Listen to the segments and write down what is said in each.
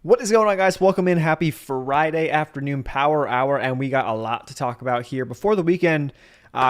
What is going on, guys? Welcome in. Happy Friday afternoon power hour, and we got a lot to talk about here before the weekend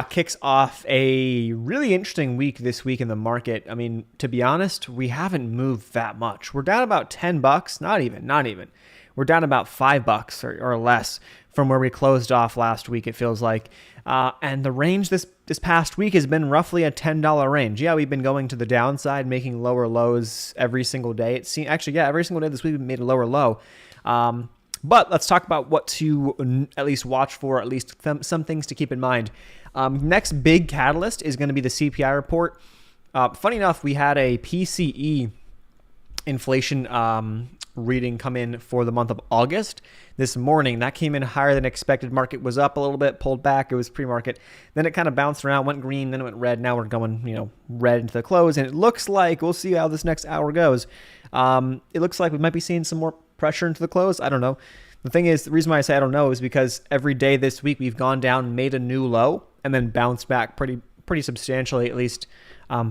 kicks off. A really interesting week this week in the market. I mean, to be honest, we haven't moved that much. We're down about $10, not even. We're down about $5 or less from where we closed off last week, it feels like. And the range this past week has been roughly a $10 range. Yeah, we've been going to the downside, making lower lows every single day. Every single day this week we made a lower low. But let's talk about what to at least watch for, at least some things to keep in mind. Next big catalyst is going to be the CPI report. Funny enough, we had a PCE inflation reading come in for the month of August this morning. That came in higher than expected. Market was up a little bit, pulled back. It was pre-market. Then it kind of bounced around, went green, then it went red. Now we're going, red into the close. And it looks like, we'll see how this next hour goes. It looks like we might be seeing some more pressure into the close. I don't know. The thing is, the reason why I say I don't know is because every day this week we've gone down, made a new low, and then bounced back pretty substantially, at least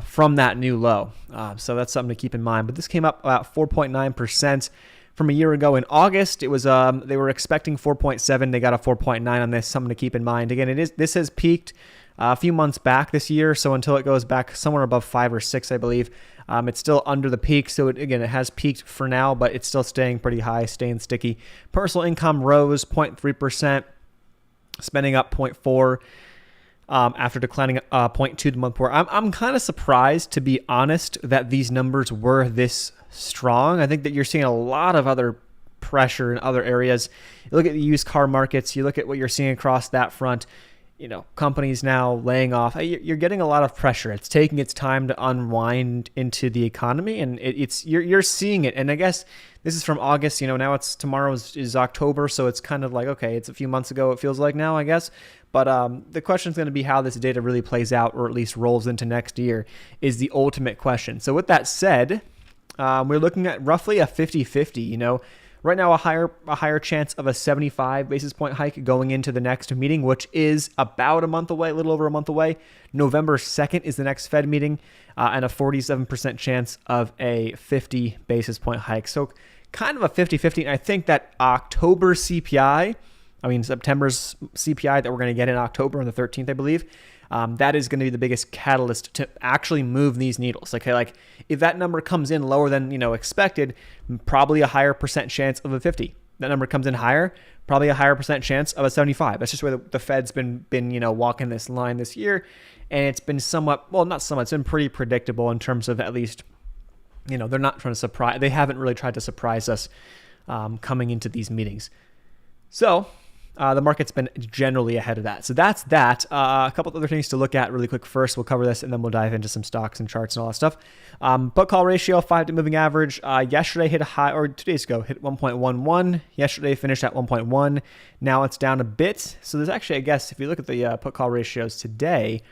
from that new low. So that's something to keep in mind. But this came up about 4.9% from a year ago in August. It was they were expecting 4.7. They got a 4.9 on this. Something to keep in mind. Again, this has peaked a few months back this year. So until it goes back somewhere above 5 or 6, I believe, it's still under the peak. So it has peaked for now, but it's still staying pretty high, staying sticky. Personal income rose 0.3%, spending up 0.4%. After declining 0.2 the month before. I'm kind of surprised, to be honest, that these numbers were this strong. I think that you're seeing a lot of other pressure in other areas. You look at the used car markets, you look at what you're seeing across that front, companies now laying off. You're getting a lot of pressure. It's taking its time to unwind into the economy, and you're seeing it. And I guess this is from August. Now tomorrow is October, so it's kind of like, okay, it's a few months ago. It feels like now, I guess. But the question is going to be how this data really plays out, or at least rolls into next year, is the ultimate question. So with that said, we're looking at roughly a 50-50. Right now, a higher chance of a 75 basis point hike going into the next meeting, which is about a month away, a little over a month away. November 2nd is the next Fed meeting, and a 47% chance of a 50 basis point hike. So kind of a 50-50. And I think that September's CPI that we're going to get in October on the 13th, I believe, that is going to be the biggest catalyst to actually move these needles. Okay, like if that number comes in lower than expected, probably a higher percent chance of a 50. That number comes in higher, probably a higher percent chance of a 75. That's just where the Fed's been walking this line this year, and it's been it's been pretty predictable in terms of, at least, they're not trying to surprise. They haven't really tried to surprise us coming into these meetings. So the market's been generally ahead of that. So that's that. A couple of other things to look at really quick. First, we'll cover this, and then we'll dive into some stocks and charts and all that stuff. Put call ratio, 5-day moving average. Yesterday hit a high, or 2 days ago, hit 1.11. Yesterday finished at 1.1. Now it's down a bit. So there's actually, I guess, if you look at the put call ratios today,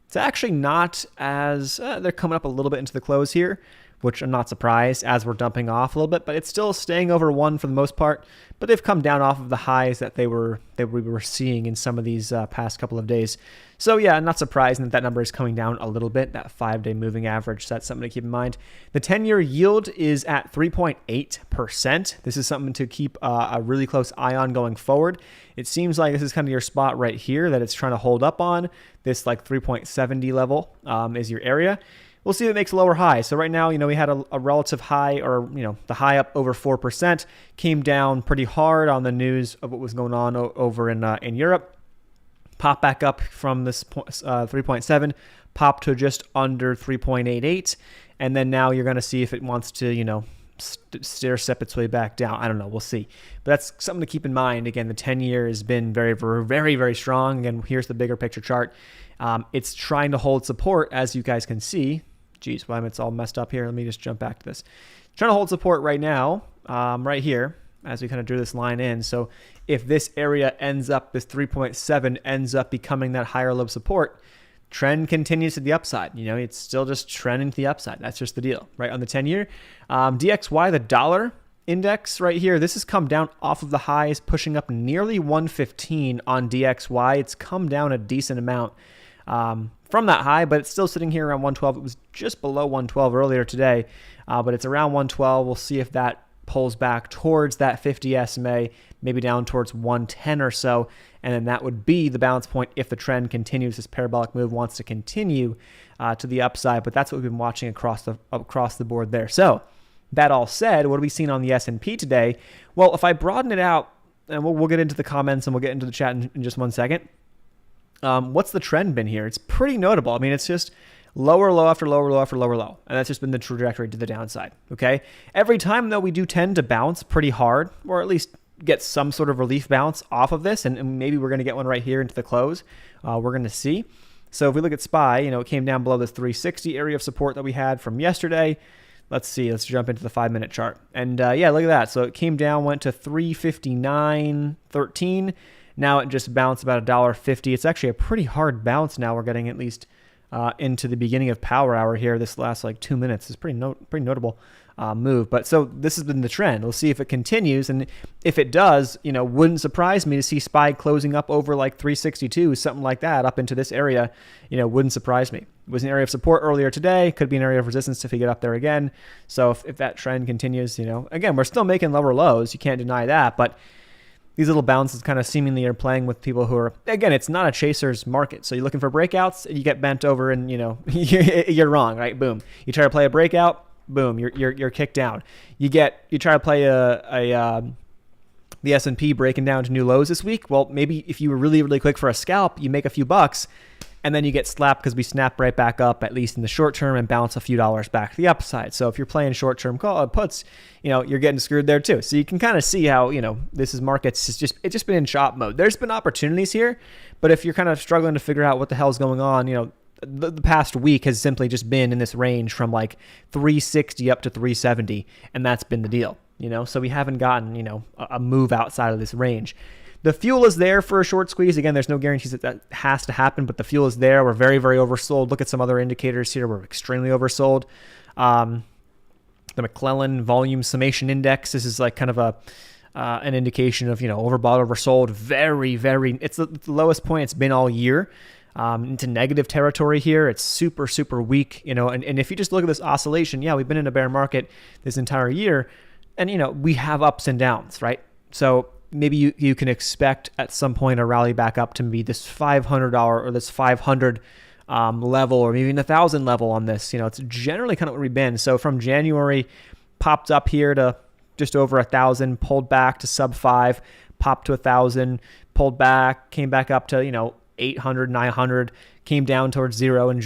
it's actually not as, they're coming up a little bit into the close here, which I'm not surprised as we're dumping off a little bit, but it's still staying over 1 for the most part. But they've come down off of the highs that we were seeing in some of these past couple of days. So yeah, not surprising that number is coming down a little bit, that 5-day moving average. So that's something to keep in mind. The 10-year yield is at 3.8%. This is something to keep a really close eye on going forward. It seems like this is kind of your spot right here that it's trying to hold up on. This like 3.70 level is your area. We'll see if it makes a lower high. So right now, we had a relative high, or, the high up over 4%, came down pretty hard on the news of what was going on over in Europe. Popped back up from this 3.7, popped to just under 3.88. And then now you're going to see if it wants to, stair step its way back down. I don't know. We'll see. But that's something to keep in mind. Again, the 10-year has been very, very, very, very strong. Again, here's the bigger picture chart. It's trying to hold support, as you guys can see. Geez, why it's all messed up here? Let me just jump back to this. Trying to hold support right now, right here, as we kind of drew this line in. So if this area ends up, this 3.7 ends up becoming that higher low support, trend continues to the upside. It's still just trending to the upside. That's just the deal, right? On the 10-year, DXY, the dollar index right here, this has come down off of the highs, pushing up nearly 115 on DXY. It's come down a decent amount from that high, but it's still sitting here around 112. It was just below 112 earlier today, but it's around 112. We'll see if that pulls back towards that 50 SMA, maybe down towards 110 or so, and then that would be the balance point if the trend continues. This parabolic move wants to continue to the upside, but that's what we've been watching across the board there. So that all said, what have we seen on the S&P today? Well, if I broaden it out, and we'll get into the comments and we'll get into the chat in just 1 second. What's the trend been here? It's pretty notable. I mean, it's just lower low after lower low after lower low. And that's just been the trajectory to the downside. Okay. Every time, though, we do tend to bounce pretty hard, or at least get some sort of relief bounce off of this. And maybe we're going to get one right here into the close. We're going to see. So if we look at SPY, it came down below this 360 area of support that we had from yesterday. Let's see. Let's jump into the 5-minute chart. And yeah, look at that. So it came down, went to 359.13. Now it just bounced about $1.50. It's actually a pretty hard bounce now. We're getting at least into the beginning of power hour here. This last like 2 minutes is pretty notable move. But so this has been the trend. We'll see if it continues. And if it does, wouldn't surprise me to see SPY closing up over like 362, something like that, up into this area. Wouldn't surprise me. It was an area of support earlier today. Could be an area of resistance if we get up there again. So if that trend continues, again, we're still making lower lows. You can't deny that. But these little bounces kind of seemingly are playing with people who are, again, it's not a chaser's market. So you're looking for breakouts, you get bent over and, you're wrong, right? Boom. You try to play a breakout, boom, you're kicked down. You try to play the S&P breaking down to new lows this week. Well, maybe if you were really, really quick for a scalp, you make a few bucks and then you get slapped because we snap right back up, at least in the short term, and bounce a few dollars back to the upside. So if you're playing short-term puts, you're getting screwed there too. So you can kind of see how, this is markets. It's just been in chop mode. There's been opportunities here, but if you're kind of struggling to figure out what the hell's going on, the past week has simply just been in this range from like 360 up to 370, and that's been the deal. So we haven't gotten, a move outside of this range. The fuel is there for a short squeeze. Again, there's no guarantees that has to happen, but the fuel is there. We're very, very oversold. Look at some other indicators here. We're extremely oversold. The McClellan Volume Summation Index. This is like kind of an indication of, overbought, oversold. Very, very, it's the lowest point it's been all year. Into negative territory here. It's super, super weak, and if you just look at this oscillation, yeah, we've been in a bear market this entire year, and, we have ups and downs, right? So maybe you can expect at some point a rally back up to be this $500 or this 500 level, or maybe even 1,000 level on this. It's generally kind of where we've been. So from January, popped up here to just over 1,000, pulled back to sub 5, popped to 1,000, pulled back, came back up to 800, 900, came down towards zero in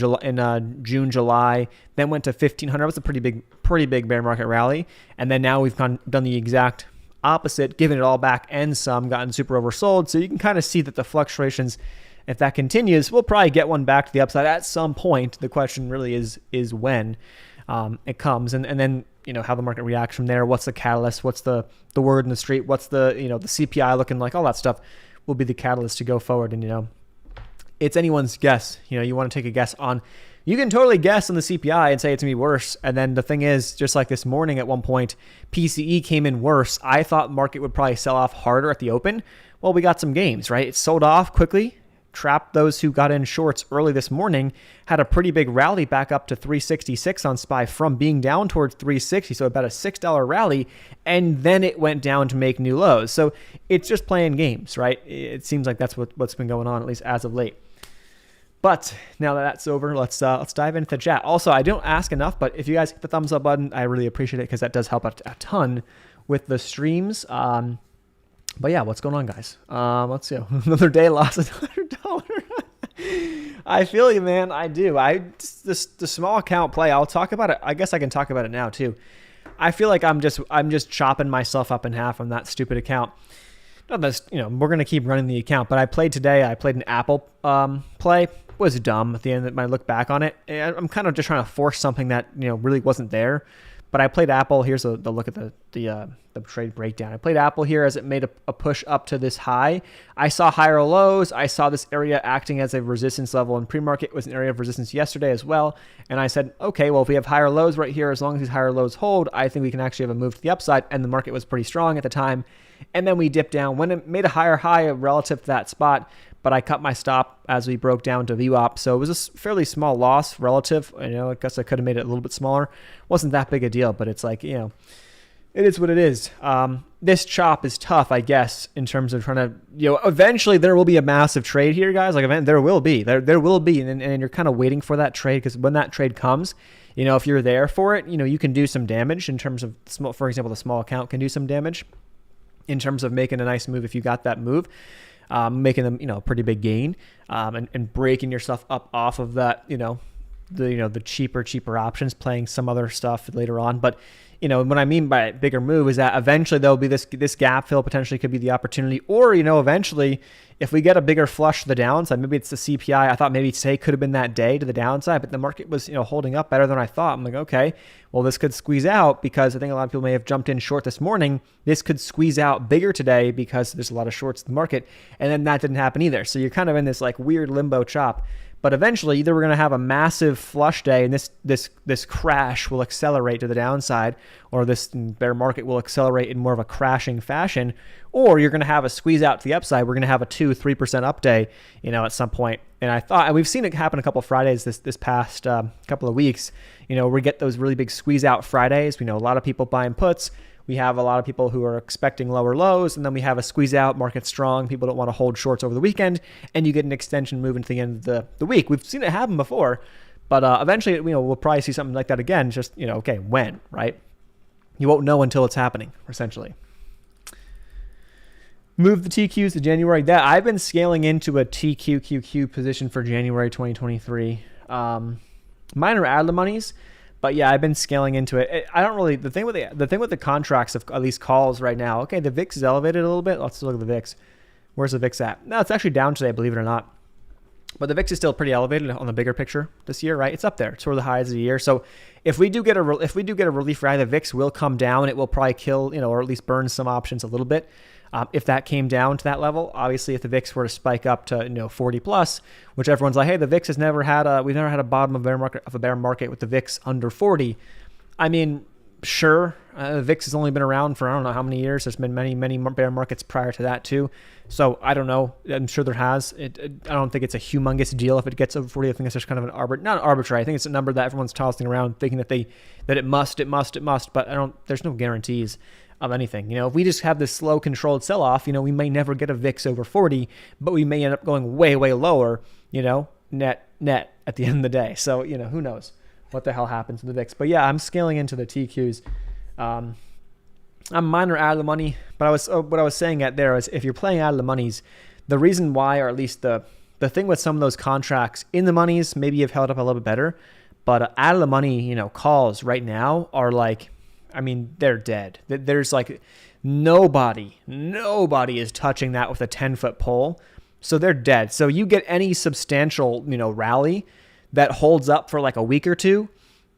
June, July, then went to 1,500. It was a pretty big bear market rally, and then now we've done the exact opposite, given it all back and some, gotten super oversold. So you can kind of see that the fluctuations, if that continues, we'll probably get one back to the upside at some point. The question really is when it comes, and then how the market reacts from there. What's the catalyst? What's the word in the street? What's the the CPI looking like? All that stuff will be the catalyst to go forward. And it's anyone's guess. You want to take a guess on. You can totally guess on the CPI and say it's going to be worse. And then the thing is, just like this morning at one point, PCE came in worse. I thought market would probably sell off harder at the open. Well, we got some gains, right? It sold off quickly, trapped those who got in shorts early this morning, had a pretty big rally back up to 366 on SPY from being down towards 360. So about a $6 rally. And then it went down to make new lows. So it's just playing games, right? It seems like that's what's been going on, at least as of late. But now that that's over, let's dive into the chat. Also, I don't ask enough, but if you guys hit the thumbs up button, I really appreciate it because that does help a ton with the streams. But yeah, what's going on, guys? Let's see. Another day lost $100. I feel you, man. I do. The small account play. I'll talk about it. I guess I can talk about it now too. I feel like I'm just chopping myself up in half on that stupid account. Not that we're gonna keep running the account, but I played today. I played an Apple play. Was dumb at the end. When I look back on it, I'm kind of just trying to force something that really wasn't there. But I played Apple. Here's the look at the trade breakdown. I played Apple here as it made a push up to this high. I saw higher lows. I saw this area acting as a resistance level in pre-market. It was an area of resistance yesterday as well. And I said, okay, well, if we have higher lows right here, as long as these higher lows hold, I think we can actually have a move to the upside. And the market was pretty strong at the time. And then we dipped down when it made a higher high relative to that spot. But I cut my stop as we broke down to VWAP. So it was a fairly small loss relative. I guess I could have made it a little bit smaller. Wasn't that big a deal, but it's like, It is what it is. This chop is tough, I guess, in terms of trying to, eventually there will be a massive trade here, guys. Like, there will be, and you're kind of waiting for that trade, because when that trade comes, if you're there for it, you can do some damage in terms of small. For example, the small account can do some damage in terms of making a nice move if you got that move, making them, a pretty big gain, and breaking yourself up off of that, the cheaper options, playing some other stuff later on. But what I mean by bigger move is that eventually there'll be this gap fill potentially could be the opportunity, or eventually if we get a bigger flush to the downside, maybe it's the CPI. I thought maybe today could have been that day to the downside, but the market was holding up better than I thought. I'm like, okay, well, this could squeeze out, because I think a lot of people may have jumped in short this morning. This could squeeze out bigger today because there's a lot of shorts in the market, and then that didn't happen either. So you're kind of in this like weird limbo chop. But eventually, either we're going to have a massive flush day and this crash will accelerate to the downside, or this bear market will accelerate in more of a crashing fashion, or you're going to have a squeeze out to the upside. We're going to have a 2-3% up day, at some point. And I thought, and we've seen it happen a couple of Fridays this past couple of weeks. We get those really big squeeze out Fridays. We know a lot of people buying puts. We have a lot of people who are expecting lower lows, and then we have a squeeze out, market strong. People don't want to hold shorts over the weekend, and you get an extension move into the end of the week. We've seen it happen before, but eventually, we'll probably see something like that again. Just, okay, when, right? You won't know until it's happening, essentially. Move the TQs to January. That I've been scaling into a TQQQ position for January 2023. Mine are out of the monies. But yeah, I've been scaling into it. I don't really, the thing with the contracts of at least calls right now. Okay, the VIX is elevated a little bit. Let's look at the VIX. Where's the VIX at? No, it's actually down today, believe it or not. But the VIX is still pretty elevated on the bigger picture this year, right? It's up there. It's sort of the highs of the year. So if we do get a relief rally, the VIX will come down. It will probably kill, or at least burn some options a little bit. If that came down to that level, obviously, if the VIX were to spike up to 40 plus, which everyone's like, hey, the VIX has we've never had a bottom of a bear market with the VIX under 40. I mean, sure, the VIX has only been around for I don't know how many years. There's been many bear markets prior to that too. So I don't know. I'm sure there has. I don't think it's a humongous deal if it gets over 40. I think it's just kind of not arbitrary. I think it's a number that everyone's tossing around, thinking that it must. But there's no guarantees of anything. If we just have this slow controlled sell-off, we may never get a VIX over 40, but we may end up going way lower, net at the end of the day. So, who knows what the hell happens to the VIX. But yeah, I'm scaling into the TQs. I'm minor out of the money, but what I was saying at there is if you're playing out of the monies, the reason why, or at least the thing with some of those contracts in the monies, maybe have held up a little bit better, but out of the money, calls right now are like, they're dead. There's like nobody is touching that with a 10-foot pole. So they're dead. So you get any substantial, rally that holds up for like a week or two,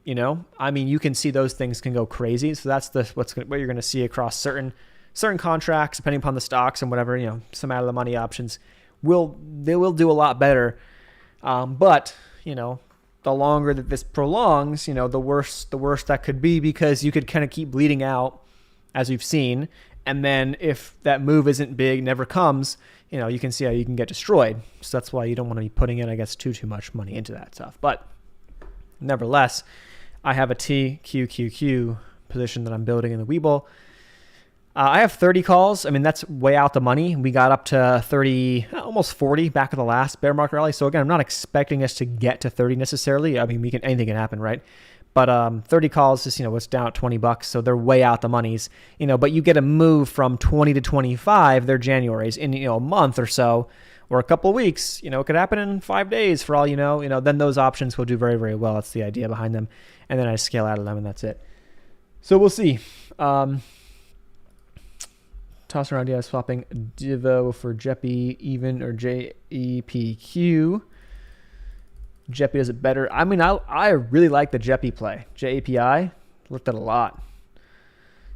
you can see those things can go crazy. So that's what you're going to see across certain contracts, depending upon the stocks and whatever, some out of the money options they will do a lot better. But the longer that this prolongs, the worse that could be, because you could kind of keep bleeding out, as we've seen. And then if that move isn't big, never comes, you can see how you can get destroyed. So that's why you don't want to be putting in, I guess, too much money into that stuff. But nevertheless, I have a TQQQ position that I'm building in the Webull. I have 30 calls. That's way out the money. We got up to 30, almost 40 back at the last bear market rally. So again, I'm not expecting us to get to 30 necessarily. Anything can happen, right? But 30 calls is, it's down at $20. So they're way out the monies, but you get a move from 20 to 25, they're January's in, a month or so, or a couple of weeks, it could happen in 5 days for all then those options will do very, very well. That's the idea behind them. And then I scale out of them and that's it. So we'll see. Toss around, yeah, swapping Divo for JEPI, even, or JEPQ. JEPI does it better. I really like the JEPI play. JEPI, looked at a lot.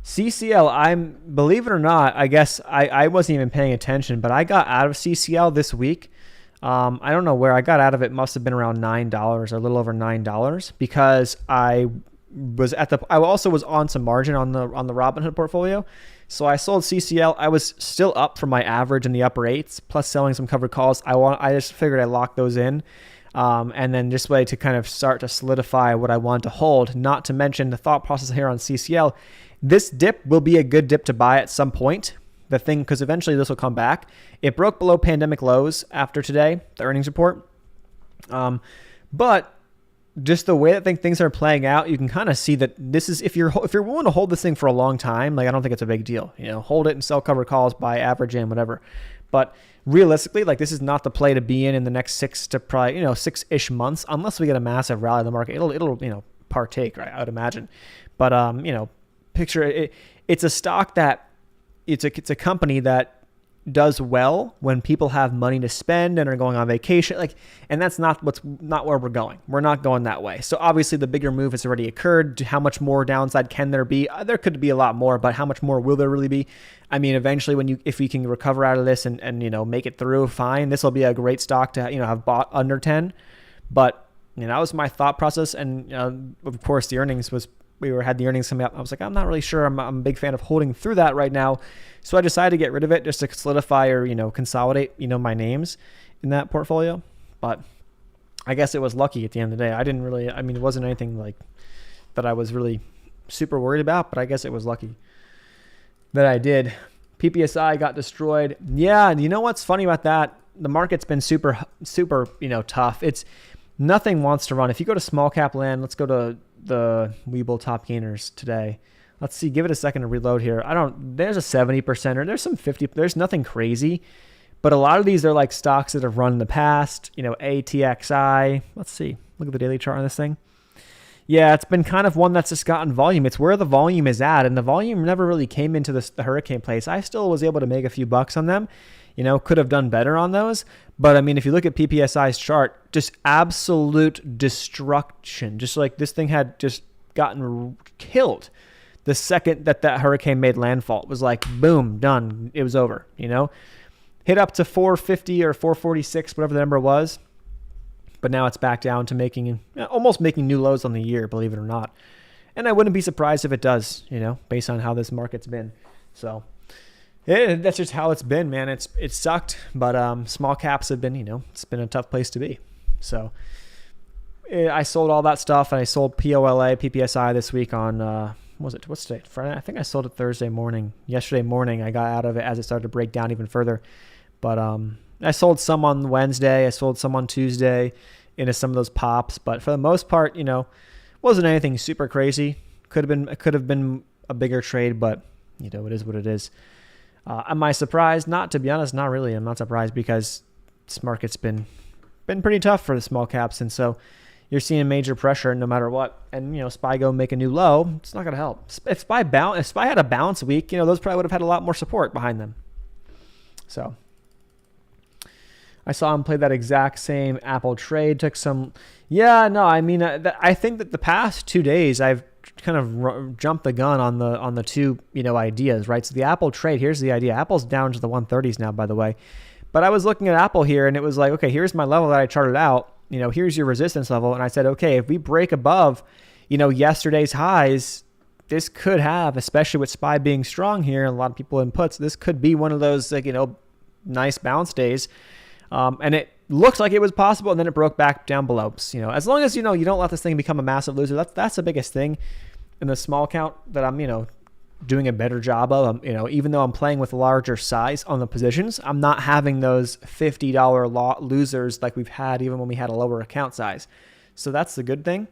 CCL, believe it or not, I guess I wasn't even paying attention, but I got out of CCL this week. I don't know where I got out of it. Must have been around $9, or a little over $9, because I also was on some margin on the Robinhood portfolio. So I sold CCL. I was still up from my average in the upper 8s, plus selling some covered calls. I just figured I locked those in. And then this way to kind of start to solidify what I want to hold. Not to mention the thought process here on CCL. This dip will be a good dip to buy at some point. The thing, because eventually this will come back. It broke below pandemic lows after today, the earnings report. But just the way that things are playing out, you can kind of see that this is, if you're willing to hold this thing for a long time, like I don't think it's a big deal. Hold it and sell cover calls, buy average in, whatever. But realistically, like this is not the play to be in the next 6-ish months, unless we get a massive rally in the market. It'll partake, right? I would imagine. But picture it. It's a stock that it's a company that does well when people have money to spend and are going on vacation, and that's not where we're going. We're not going that way. So obviously the bigger move has already occurred. How much more downside can there be? There could be a lot more, but how much more will there really be? I mean, eventually if we can recover out of this and make it through, fine. This will be a great stock to have bought under 10. But that was my thought process, and of course the earnings had the earnings coming up. I was like, I'm not really sure. I'm a big fan of holding through that right now. So I decided to get rid of it just to solidify or, consolidate, my names in that portfolio. But I guess it was lucky at the end of the day. It wasn't anything like that I was really super worried about, but I guess it was lucky that I did. PPSI got destroyed. Yeah. And you know what's funny about that? The market's been super, super, tough. Nothing wants to run. If you go to small cap land, let's go to the Webull top gainers today. Let's see, give it a second to reload here. There's a 70% or there's some 50, there's nothing crazy, but a lot of these are like stocks that have run in the past, ATXI. Let's see, look at the daily chart on this thing. Yeah, it's been kind of one that's just gotten volume. It's where the volume is at, and the volume never really came into the hurricane place. I still was able to make a few bucks on them. Could have done better on those. But I mean, if you look at PPSI's chart, just absolute destruction. Just like this thing had just gotten killed the second that hurricane made landfall. It was like, boom, done. It was over, Hit up to 450 or 446, whatever the number was. But now it's back down to almost making new lows on the year, believe it or not. And I wouldn't be surprised if it does, based on how this market's been. So that's just how it's been, man. It sucked, but small caps have been, it's been a tough place to be. So I sold all that stuff, and I sold POLA, PPSI this week on, what's today? Friday? I think I sold it Thursday morning. Yesterday morning, I got out of it as it started to break down even further. But I sold some on Wednesday. I sold some on Tuesday into some of those pops. But for the most part, wasn't anything super crazy. Could have been a bigger trade, but it is what it is. Am I surprised? Not, to be honest, not really. I'm not surprised because this market's been pretty tough for the small caps, and so you're seeing major pressure no matter what. And SPY go make a new low, it's not going to help. If SPY had a bounce week, those probably would have had a lot more support behind them. So I saw him play that exact same Apple trade. Took some, I think that the past 2 days I've kind of jumped the gun on the two ideas, right? So the Apple trade, here's the idea. Apple's down to the 130s now, by the way. But I was looking at Apple here, and it was like, okay, here's my level that I charted out. Here's your resistance level. And I said, okay, if we break above, yesterday's highs, this could have, especially with SPY being strong here, and a lot of people in puts, this could be one of those, nice bounce days. And it looked like it was possible, and then it broke back down below. As long as, you don't let this thing become a massive loser, that's the biggest thing in the small count that I'm, doing a better job of. Even though I'm playing with larger size on the positions, I'm not having those $50 losers like we've had even when we had a lower account size. So that's the good thing.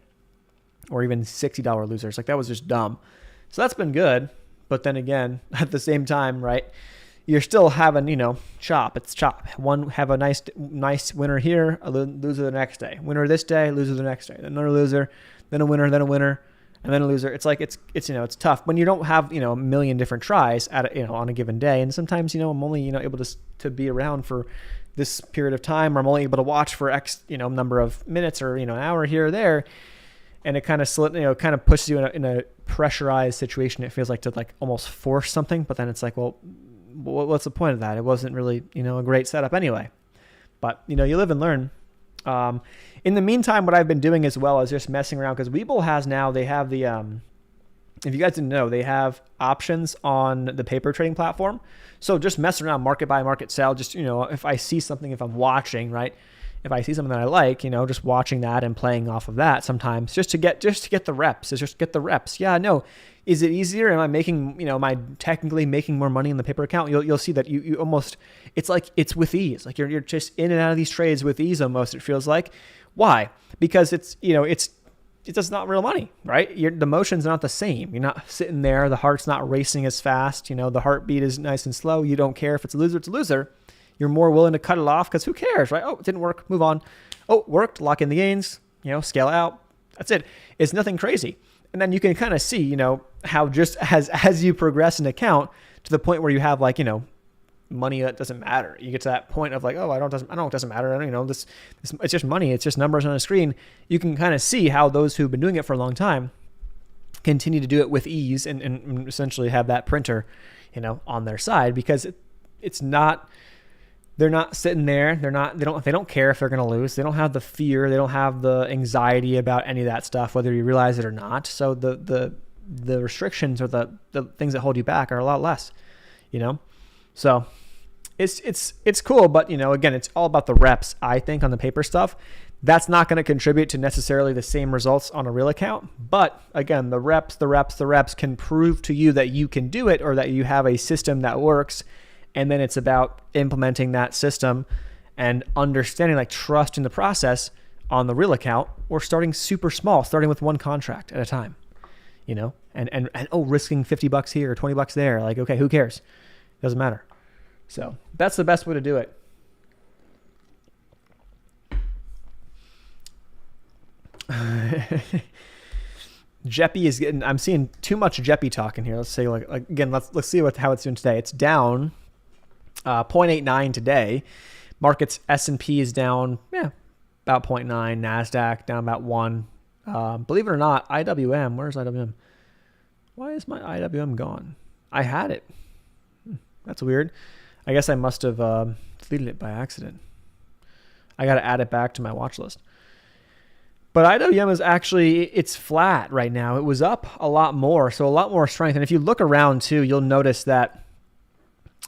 Or even $60 losers. Like that was just dumb. So that's been good. But then again, at the same time, right, you're still having, chop. It's chop. One have a nice winner here, a loser the next day. Winner this day, loser the next day. Then another loser, then a winner, and then a loser. It's like it's it's tough when you don't have a million different tries at on a given day. And sometimes I'm only able to be around for this period of time, or I'm only able to watch for X number of minutes or an hour here or there, and it kind of pushes you in a pressurized situation. It feels like to almost force something, but then it's like, well, what's the point of that? It wasn't really a great setup anyway. But you live and learn. In the meantime, what I've been doing as well is just messing around, because Webull they have the, if you guys didn't know, they have options on the paper trading platform. So just messing around, market buy, market sell, just, if I see something, if I'm watching, right, if I see something that I like, just watching that and playing off of that sometimes just to get the reps. Is just get the reps. Yeah, no. Is it easier? Am I making, am I technically making more money in the paper account? You'll see that you almost, it's like it's with ease. Like you're just in and out of these trades with ease almost, it feels like. Why? Because it's just not real money, right? The motion's not the same. You're not sitting there. The heart's not racing as fast. The heartbeat is nice and slow. You don't care if it's a loser, it's a loser. You're more willing to cut it off because who cares, right? Oh, it didn't work. Move on. Oh, worked. Lock in the gains, scale out. That's it. It's nothing crazy. And then you can kind of see, how just as you progress an account to the point where you have like, money that doesn't matter. You get to that point of like, oh, it doesn't matter. This it's just money. It's just numbers on a screen. You can kind of see how those who've been doing it for a long time continue to do it with ease and essentially have that printer, on their side because it's not. They're not sitting there. They don't care if they're going to lose. They don't have the fear. They don't have the anxiety about any of that stuff, whether you realize it or not. So the restrictions or the things that hold you back are a lot less, So it's cool, but again, it's all about the reps. I think on the paper stuff, that's not going to contribute to necessarily the same results on a real account. But again, the reps can prove to you that you can do it or that you have a system that works. And then it's about implementing that system and understanding, like trust in the process on the real account or starting super small, starting with one contract at a time, and risking $50 here or $20 there. Like, okay, who cares? Doesn't matter. So that's the best way to do it. Jeppy is getting, I'm seeing too much Jeppy talk in here. Let's say again, let's see how it's doing today. It's down 0.89 today. Markets S&P is down about 0.9. NASDAQ down about 1. Believe it or not, IWM, where's IWM? Why is my IWM gone? I had it. That's weird. I guess I must have deleted it by accident. I got to add it back to my watch list. But IWM is actually, it's flat right now. It was up a lot more, so a lot more strength. And if you look around too, you'll notice that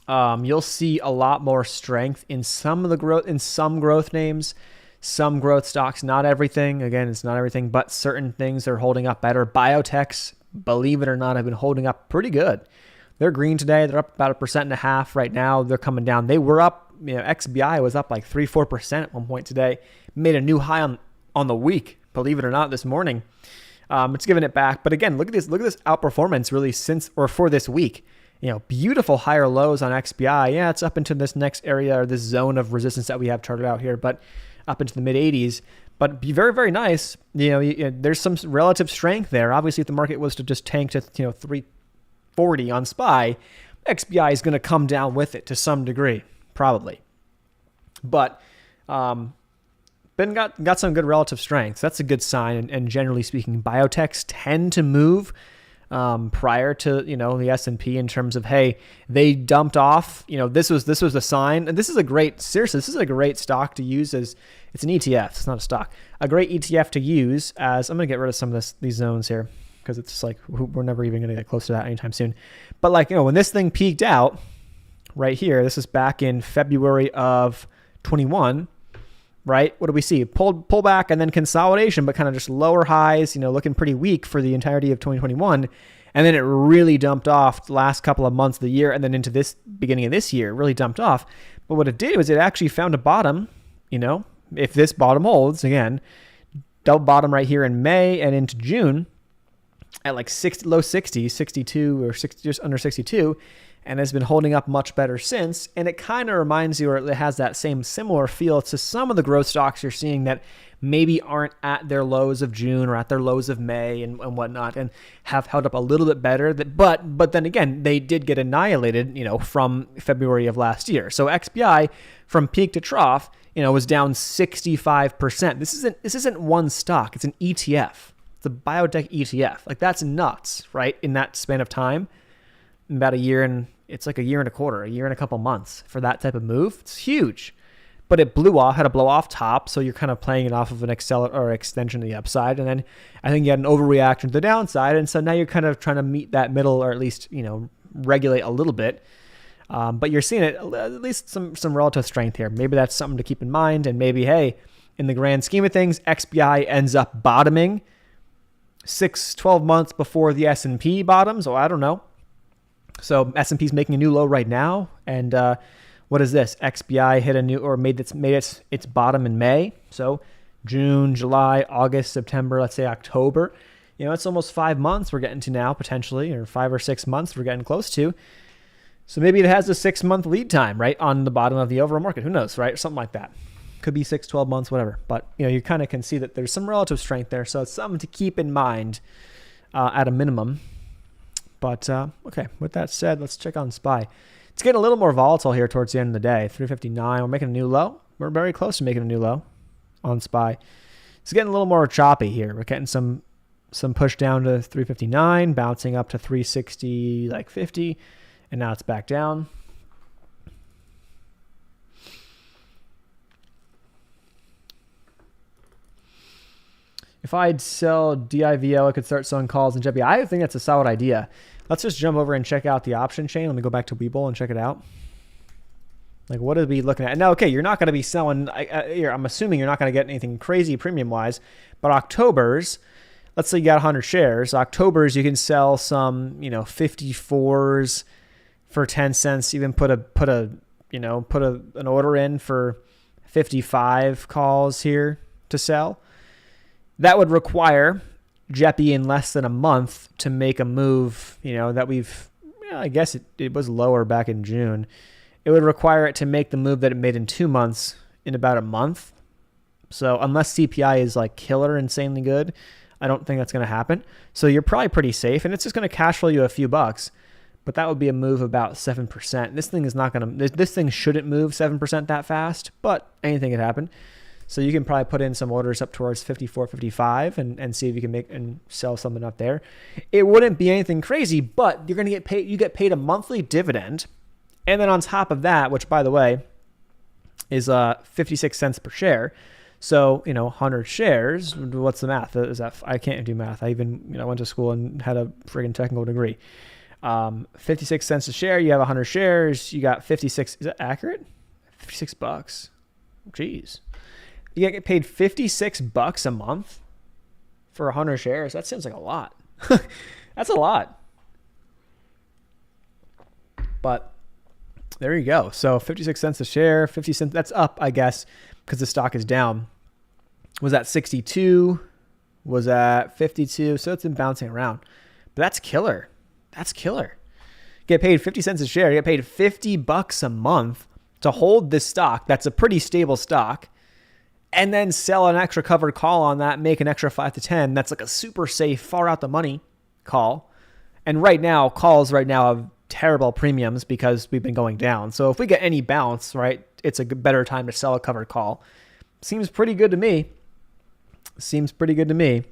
you'll see a lot more strength in some growth names, some growth stocks, not everything. Again, it's not everything, but certain things are holding up better. Biotechs, believe it or not, have been holding up pretty good. They're green today. They're up about 1.5% right now. They're coming down. They were up, XBI was up like 3-4% at one point today. Made a new high on the week, believe it or not, this morning. It's giving it back. But again, look at this outperformance really for this week. Beautiful higher lows on XBI. Yeah, it's up into this next area or this zone of resistance that we have charted out here, but up into the mid 80s. But be very, very nice. There's some relative strength there. Obviously, if the market was to just tank to 340 on SPY, XBI is going to come down with it to some degree, probably. But Ben got some good relative strength. That's a good sign. And generally speaking, biotechs tend to move prior to the S&P in terms of, hey, they dumped off. This was a sign, and this is a great stock to use as it's an ETF. It's not a stock. A great ETF to use as I'm gonna get rid of some of these zones here because it's just like we're never even gonna get close to that anytime soon. But when this thing peaked out right here, this is back in February of 21. Right? What do we see? Pull back and then consolidation, but kind of just lower highs, looking pretty weak for the entirety of 2021. And then it really dumped off the last couple of months of the year and then into this beginning of this year, really dumped off. But what it did was it actually found a bottom, if this bottom holds, again, double bottom right here in May and into June at like low 60s, 62 or 60, just under 62. And has been holding up much better since. And it kind of reminds you, or it has that similar feel to some of the growth stocks you're seeing that maybe aren't at their lows of June or at their lows of May and whatnot, and have held up a little bit better. But then again, they did get annihilated, from February of last year. So XBI from peak to trough, was down 65%. This isn't one stock. It's an ETF. It's a biotech ETF. Like that's nuts, right? In that span of time. About a year and a quarter, a year and a couple months for that type of move. It's huge, but it had a blow off top. So you're kind of playing it off of an extension to the upside. And then I think you had an overreaction to the downside. And so now you're kind of trying to meet that middle, or at least, regulate a little bit. But you're seeing it, at least some relative strength here. Maybe that's something to keep in mind. And maybe, hey, in the grand scheme of things, XBI ends up bottoming 6-12 months before the S&P bottoms. Oh, I don't know. So S&P's making a new low right now. And what is this? XBI hit a new, or made its bottom in May. So June, July, August, September, let's say October. It's almost 5 months we're getting to now, potentially, or 5 or 6 months we're getting close to. So maybe it has a 6-month lead time, right, on the bottom of the overall market. Who knows, right? Something like that. Could be 6, 12 months, whatever. But, you kind of can see that there's some relative strength there. So it's something to keep in mind at a minimum. But, okay, with that said, let's check on SPY. It's getting a little more volatile here towards the end of the day. 359, we're making a new low. We're very close to making a new low on SPY. It's getting a little more choppy here. We're getting some push down to 359, bouncing up to 360, like 50, and now it's back down. If I'd sell DIVO, I could start selling calls in JPY. I think that's a solid idea. Let's just jump over and check out the option chain. Let me go back to Webull and check it out. Like, what are we looking at? Now, okay, you're not going to be selling. I'm assuming you're not going to get anything crazy premium-wise, but October's, let's say you got 100 shares. October's, you can sell some, 54s for 10 cents. Even put an order in for 55 calls here to sell. That would require JEPI in less than a month to make a move, that I guess it was lower back in June. It would require it to make the move that it made in 2 months in about a month. So unless CPI is like killer insanely good, I don't think that's going to happen. So you're probably pretty safe, and it's just going to cash flow you a few bucks. But that would be a move about 7%. This thing is not going to. This thing shouldn't move 7% that fast, but anything could happen. So you can probably put in some orders up towards 54, 55 and see if you can make and sell something up there. It wouldn't be anything crazy, but you're going to get paid. You get paid a monthly dividend. And then on top of that, which by the way is 56 cents per share. So, 100 shares, what's the math? Is that, I can't do math. I even, went to school and had a friggin' technical degree. 56 cents a share. You have 100 shares. You got 56. Is that accurate? 56 bucks. Jeez. You get paid 56 bucks a month for 100 shares. That seems like a lot. That's a lot. But there you go. So 56 cents a share, 50 cents. That's up, I guess, because the stock is down. Was at 62, was at 52. So it's been bouncing around. But that's killer. That's killer. Get paid 50 cents a share. You get paid 50 bucks a month to hold this stock. That's a pretty stable stock. And then sell an extra covered call on that, make an extra 5 to 10. That's like a super safe, far out the money call. And right now, calls right now have terrible premiums because we've been going down. So if we get any bounce, right, it's a better time to sell a covered call. Seems pretty good to me. Seems pretty good to me.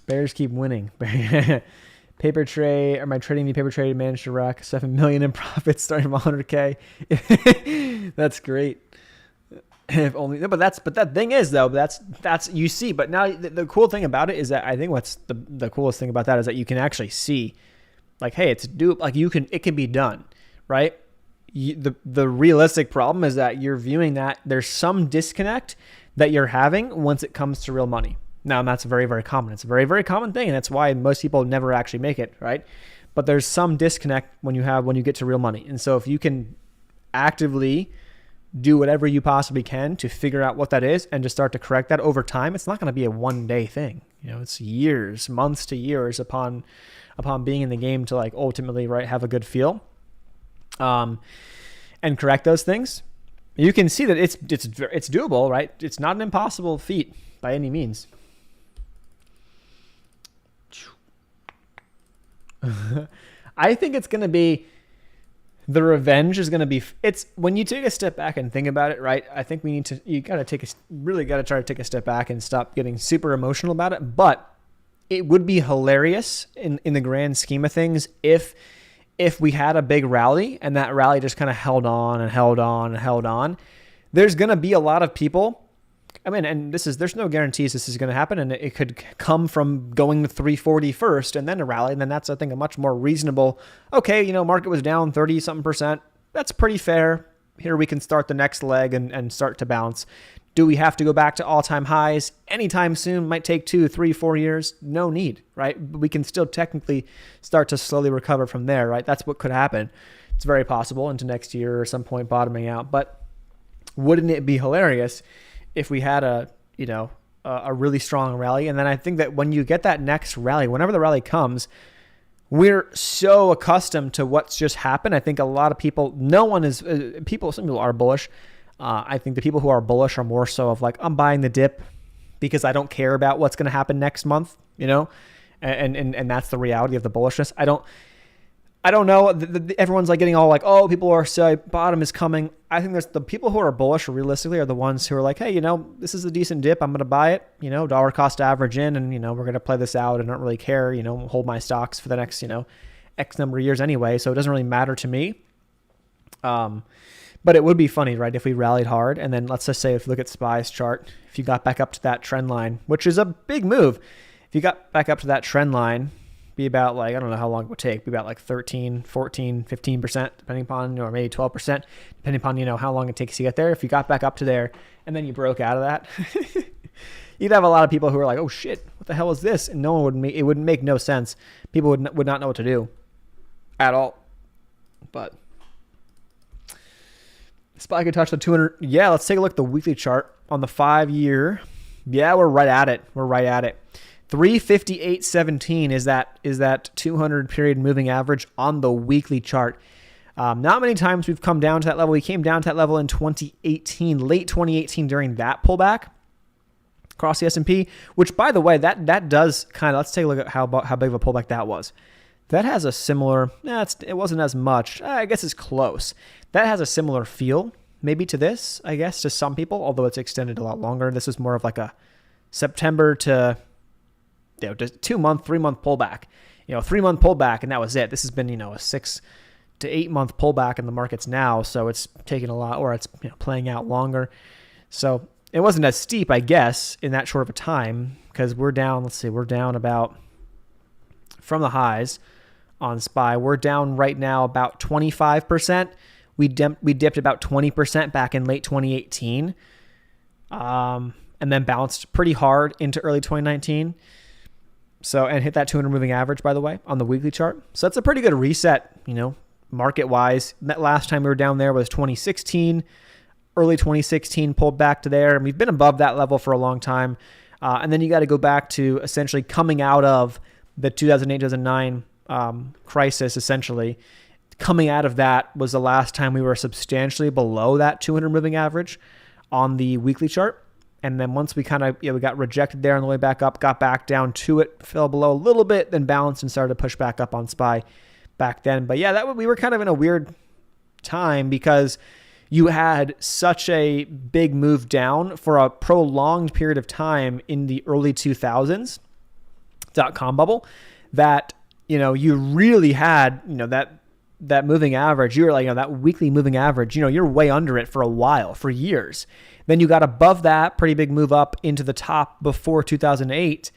Bears keep winning. Paper trade, am I trading the paper trade managed to rack 7 million in profits starting from 100K? That's great. If only, but that thing is though, that's you see. But now the cool thing about it is that I think what's the coolest thing about that is that you can actually see, like, hey, it can be done, right? The realistic problem is that you're viewing that there's some disconnect that you're having once it comes to real money. Now, that's very, very common. It's a very, very common thing, and that's why most people never actually make it, right? But there's some disconnect when you get to real money. And so if you can actively do whatever you possibly can to figure out what that is and just start to correct that over time, it's not going to be a one-day thing. It's years, months to years upon being in the game to like ultimately, right, have a good feel and correct those things. You can see that it's doable, right? It's not an impossible feat by any means. I think it's going to be, the revenge is going to be, it's when you take a step back and think about it, right? I think you got to really got to try to take a step back and stop getting super emotional about it. But it would be hilarious in the grand scheme of things if we had a big rally and that rally just kind of held on and held on and held on. There's going to be a lot of people I mean, and there's no guarantees this is going to happen, and it could come from going to 340 first and then a rally, and then that's, I think, a much more reasonable, okay, market was down 30 something percent. That's pretty fair. Here we can start the next leg and start to bounce. Do we have to go back to all-time highs anytime soon? Might take 2, 3, 4 years. No need, right? We can still technically start to slowly recover from there, right? That's what could happen. It's very possible into next year or some point bottoming out. But wouldn't it be hilarious if we had a really strong rally? And then I think that when you get that next rally, whenever the rally comes, we're so accustomed to what's just happened. I think a lot of people, some people are bullish. I think the people who are bullish are more so of like, I'm buying the dip because I don't care about what's going to happen next month, and that's the reality of the bullishness. I don't know. Everyone's like getting all like, oh, people are saying bottom is coming. I think there's the people who are bullish realistically are the ones who are like, hey, this is a decent dip. I'm going to buy it, dollar cost average in, and, we're going to play this out and don't really care, hold my stocks for the next, X number of years anyway. So it doesn't really matter to me. But it would be funny, right, if we rallied hard, and then let's just say if you look at SPY's chart, if you got back up to that trend line, which is a big move, if you got back up to that trend line, be about like, I don't know how long it would take, be about like 13, 14, 15%, depending upon, or maybe 12%, depending upon, how long it takes to get there. If you got back up to there and then you broke out of that, you'd have a lot of people who are like, oh shit, what the hell is this? And it wouldn't make no sense. People would not know what to do at all. But SPY could touch the 200. Yeah, let's take a look at the weekly chart on the 5-year. Yeah, we're right at it. 358.17 is that 200 period moving average on the weekly chart. Not many times we've come down to that level. We came down to that level in 2018, late 2018 during that pullback across the S&P, which, by the way, that does kind of, let's take a look at how big of a pullback that was. That has a similar, it wasn't as much. I guess it's close. That has a similar feel maybe to this, I guess, to some people, although it's extended a lot longer. This is more of like a September to just 2 month, 3 month pullback, 3 month pullback. And that was it. This has been, a 6 to 8 month pullback in the markets now. So it's taken a lot, or it's playing out longer. So it wasn't as steep, I guess, in that short of a time, because we're down about from the highs on SPY. We're down right now about 25%. We dipped about 20% back in late 2018, and then bounced pretty hard into early 2019. So, and hit that 200 moving average, by the way, on the weekly chart. So that's a pretty good reset, market-wise. That last time we were down there was 2016, early 2016, pulled back to there. And we've been above that level for a long time. And then you got to go back to essentially coming out of the 2008-2009 crisis, essentially. Coming out of that was the last time we were substantially below that 200 moving average on the weekly chart. And then once we kind of, we got rejected there on the way back up, got back down to it, fell below a little bit, then bounced and started to push back up on SPY back then. But yeah, we were kind of in a weird time because you had such a big move down for a prolonged period of time in the early 2000s .com bubble that, you really had, that moving average. You're like, that weekly moving average, you're way under it for a while, for years. Then you got above that, pretty big move up into the top before 2008.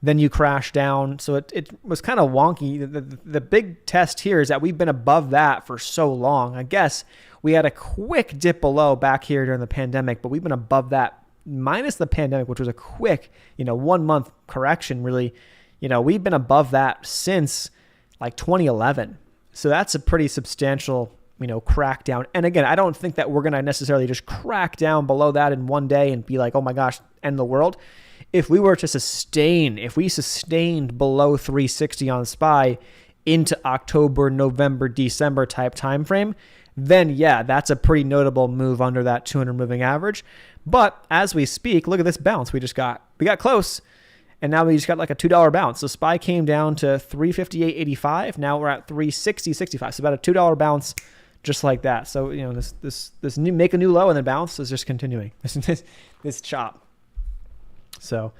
Then you crash down. So it was kind of wonky. The big test here is that we've been above that for so long. I guess we had a quick dip below back here during the pandemic, but we've been above that minus the pandemic, which was a quick, 1 month correction really. We've been above that since like 2011. So that's a pretty substantial, crackdown. And again, I don't think that we're going to necessarily just crack down below that in one day and be like, oh my gosh, end the world. If we sustained below 360 on SPY into October, November, December type time frame, then yeah, that's a pretty notable move under that 200 moving average. But as we speak, look at this bounce we got close. And now we just got like a $2 bounce. So SPY came down to 358.85. Now we're at 360.65. So about a $2 bounce, just like that. So this new make a new low and then bounce is just continuing. This chop. So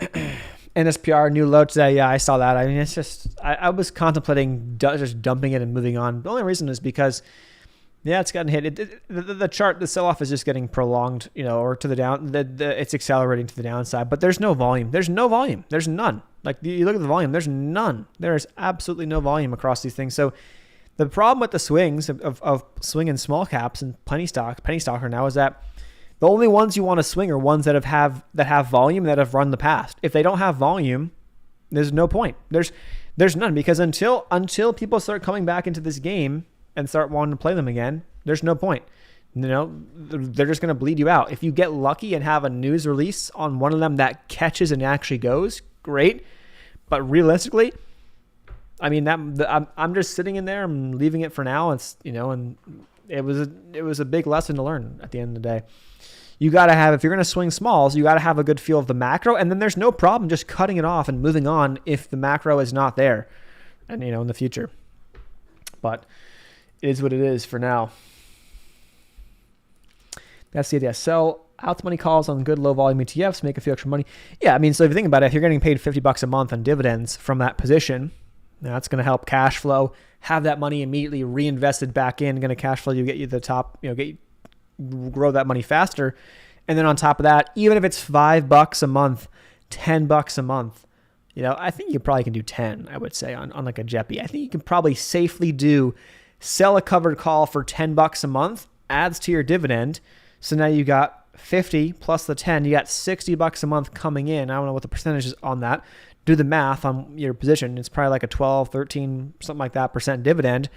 NSPR new low today. Yeah, I saw that. I mean, it's just I was contemplating just dumping it and moving on. The only reason is because Yeah, it's gotten hit. The chart, the sell-off is just getting prolonged, or to the down. It's accelerating to the downside, but there's no volume. There's no volume. There's none. Like, you look at the volume, there's none. There is absolutely no volume across these things. So the problem with the swings of swinging small caps and penny stocker now is that the only ones you want to swing are ones that have volume, that have run the past. If they don't have volume, there's no point. There's none, because until people start coming back into this game and start wanting to play them again, there's no point. They're just going to bleed you out. If you get lucky and have a news release on one of them that catches and actually goes, great. But realistically, I mean, I'm just sitting in there. I'm leaving it for now. It's and it was a big lesson to learn at the end of the day. You got to have, if you're going to swing smalls, you got to have a good feel of the macro, and then there's no problem just cutting it off and moving on if the macro is not there, and in the future. But it is what it is for now. That's the idea. Sell out money calls on good low volume ETFs, make a few extra money. Yeah, I mean, so if you think about it, if you're getting paid $50 a month on dividends from that position, that's going to help cash flow. Have that money immediately reinvested back in, going to cash flow you, get you the top, grow that money faster. And then on top of that, even if it's $5 a month, $10 a month, I think you probably can do 10, I would say, on like a JEPI. I think you can probably safely sell a covered call for $10 a month, adds to your dividend. So now you got 50 plus the 10, you got $60 a month coming in. I don't know what the percentage is on that. Do the math on your position. It's probably like a 12, 13, something like that % dividend.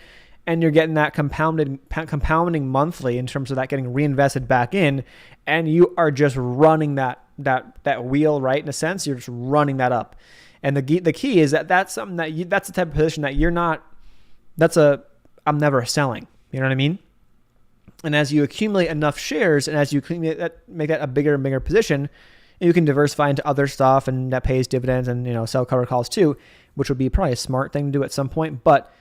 And you're getting that compounding monthly in terms of that getting reinvested back in. And you are just running that wheel, right? In a sense, you're just running that up. And the key is that's something that's the type of position that you're not, I'm never selling. You know what I mean? And as you accumulate enough shares, and as you make that a bigger and bigger position, you can diversify into other stuff, and that pays dividends, and sell covered calls too, which would be probably a smart thing to do at some point. But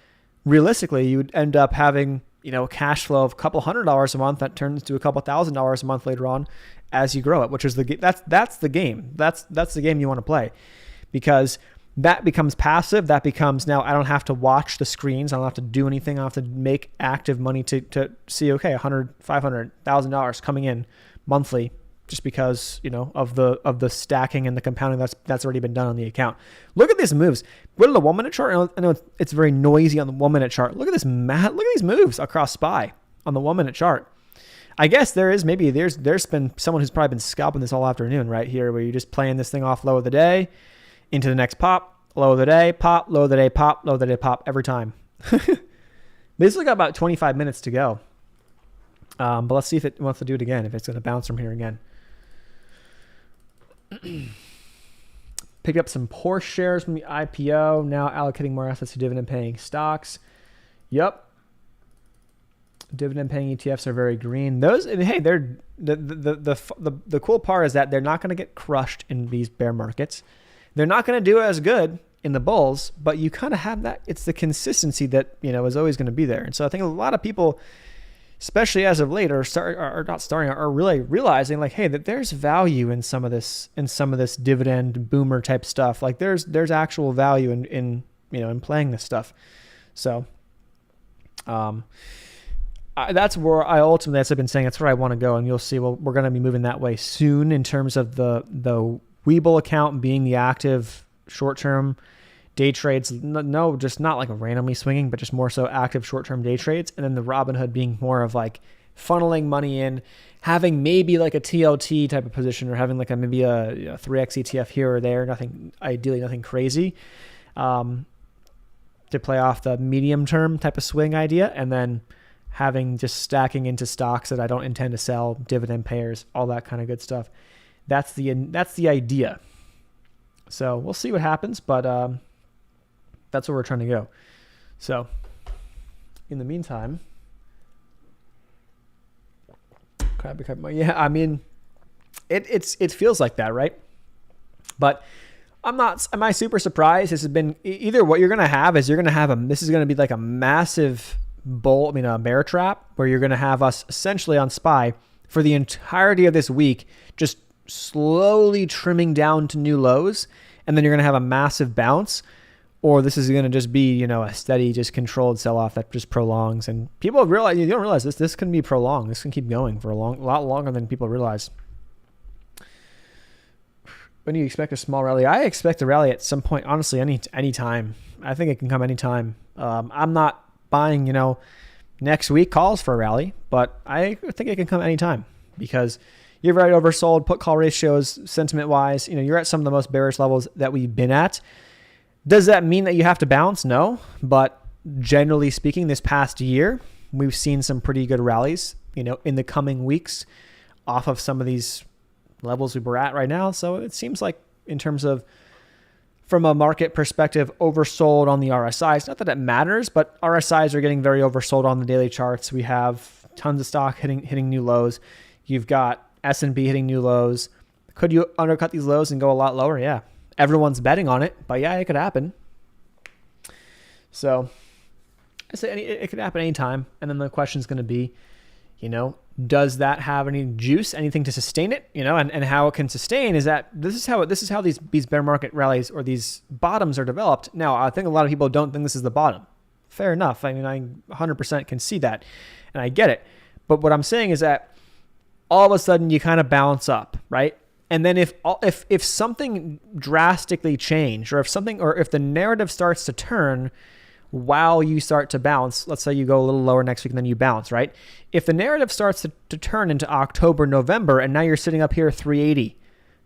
realistically, you would end up having cash flow of a couple $100 a month that turns to a couple $1,000 a month later on as you grow it, which is that's the game. That's the game you want to play, because that becomes passive. That becomes, now I don't have to watch the screens. I don't have to do anything. I don't have to make active money to see, okay, $100, $500, $1,000 coming in monthly, just because, of the stacking and the compounding that's already been done on the account. Look at these moves. Go to the 1 minute chart. I know it's very noisy on the 1 minute chart. Look at this, look at these moves across SPY on the 1 minute chart. I guess there's been someone who's probably been scalping this all afternoon right here, where you're just playing this thing off low of the day into the next pop, low of the day, pop, low of the day, pop, low of the day, pop every time. Basically got about 25 minutes to go. But let's see if it wants to do it again, if it's going to bounce from here again. Picked up some Porsche shares from the IPO, now allocating more assets to dividend paying stocks. Yep. Dividend paying ETFs are very green. Those, hey, they're the cool part is that they're not going to get crushed in these bear markets. They're not going to do as good in the bulls, but you kind of have that. It's the consistency that is always going to be there. And so I think a lot of people, especially as of late, are really realizing, like, hey, that there's value in some of this dividend boomer type stuff. Like there's actual value in playing this stuff. So that's where I ultimately, as I've been saying, that's where I want to go. And you'll see, well, we're going to be moving that way soon in terms of the Webull account being the active short-term day trades. No, just not like randomly swinging, but just more so active short-term day trades. And then the Robinhood being more of like funneling money in, having maybe like a TLT type of position, or having like maybe a 3X ETF here or there. Ideally nothing crazy, to play off the medium term type of swing idea. And then having just stacking into stocks that I don't intend to sell, dividend payers, all that kind of good stuff. That's the idea. So we'll see what happens, but that's where we're trying to go. So in the meantime, yeah, I mean, it feels like that, right? But am I super surprised? This has been either what you're going to have is this is going to be like a massive a bear trap, where you're going to have us essentially on SPY for the entirety of this week, just slowly trimming down to new lows, and then you're going to have a massive bounce. or this is going to just be, a steady, just controlled sell-off that just prolongs. And people realize, you don't realize this can be prolonged. This can keep going for a lot longer than people realize. When do you expect a small rally? I expect a rally at some point, honestly, any time. I think it can come anytime. I'm not buying, next week calls for a rally, but I think it can come anytime because you're very oversold. Put call ratios, sentiment wise, you're at some of the most bearish levels that we've been at. Does that mean that you have to bounce? No, but generally speaking, this past year, we've seen some pretty good rallies, in the coming weeks off of some of these levels we were at right now. So it seems like in terms of, from a market perspective, oversold on the RSIs. Not that it matters, but RSIs are getting very oversold on the daily charts. We have tons of stock hitting new lows. You've got S&P hitting new lows. Could you undercut these lows and go a lot lower? Yeah. Everyone's betting on it, but yeah, it could happen. So I say it could happen anytime. And then the question is going to be, does that have any juice, anything to sustain it? And how it can sustain is that this is how these bear market rallies or these bottoms are developed. Now, I think a lot of people don't think this is the bottom. Fair enough. I mean, I 100% can see that, and I get it. But what I'm saying is that all of a sudden you kind of bounce up, right? And then if something drastically changed, or if the narrative starts to turn while you start to bounce, let's say you go a little lower next week and then you bounce, right? If the narrative starts to turn into October, November, and now you're sitting up here 380,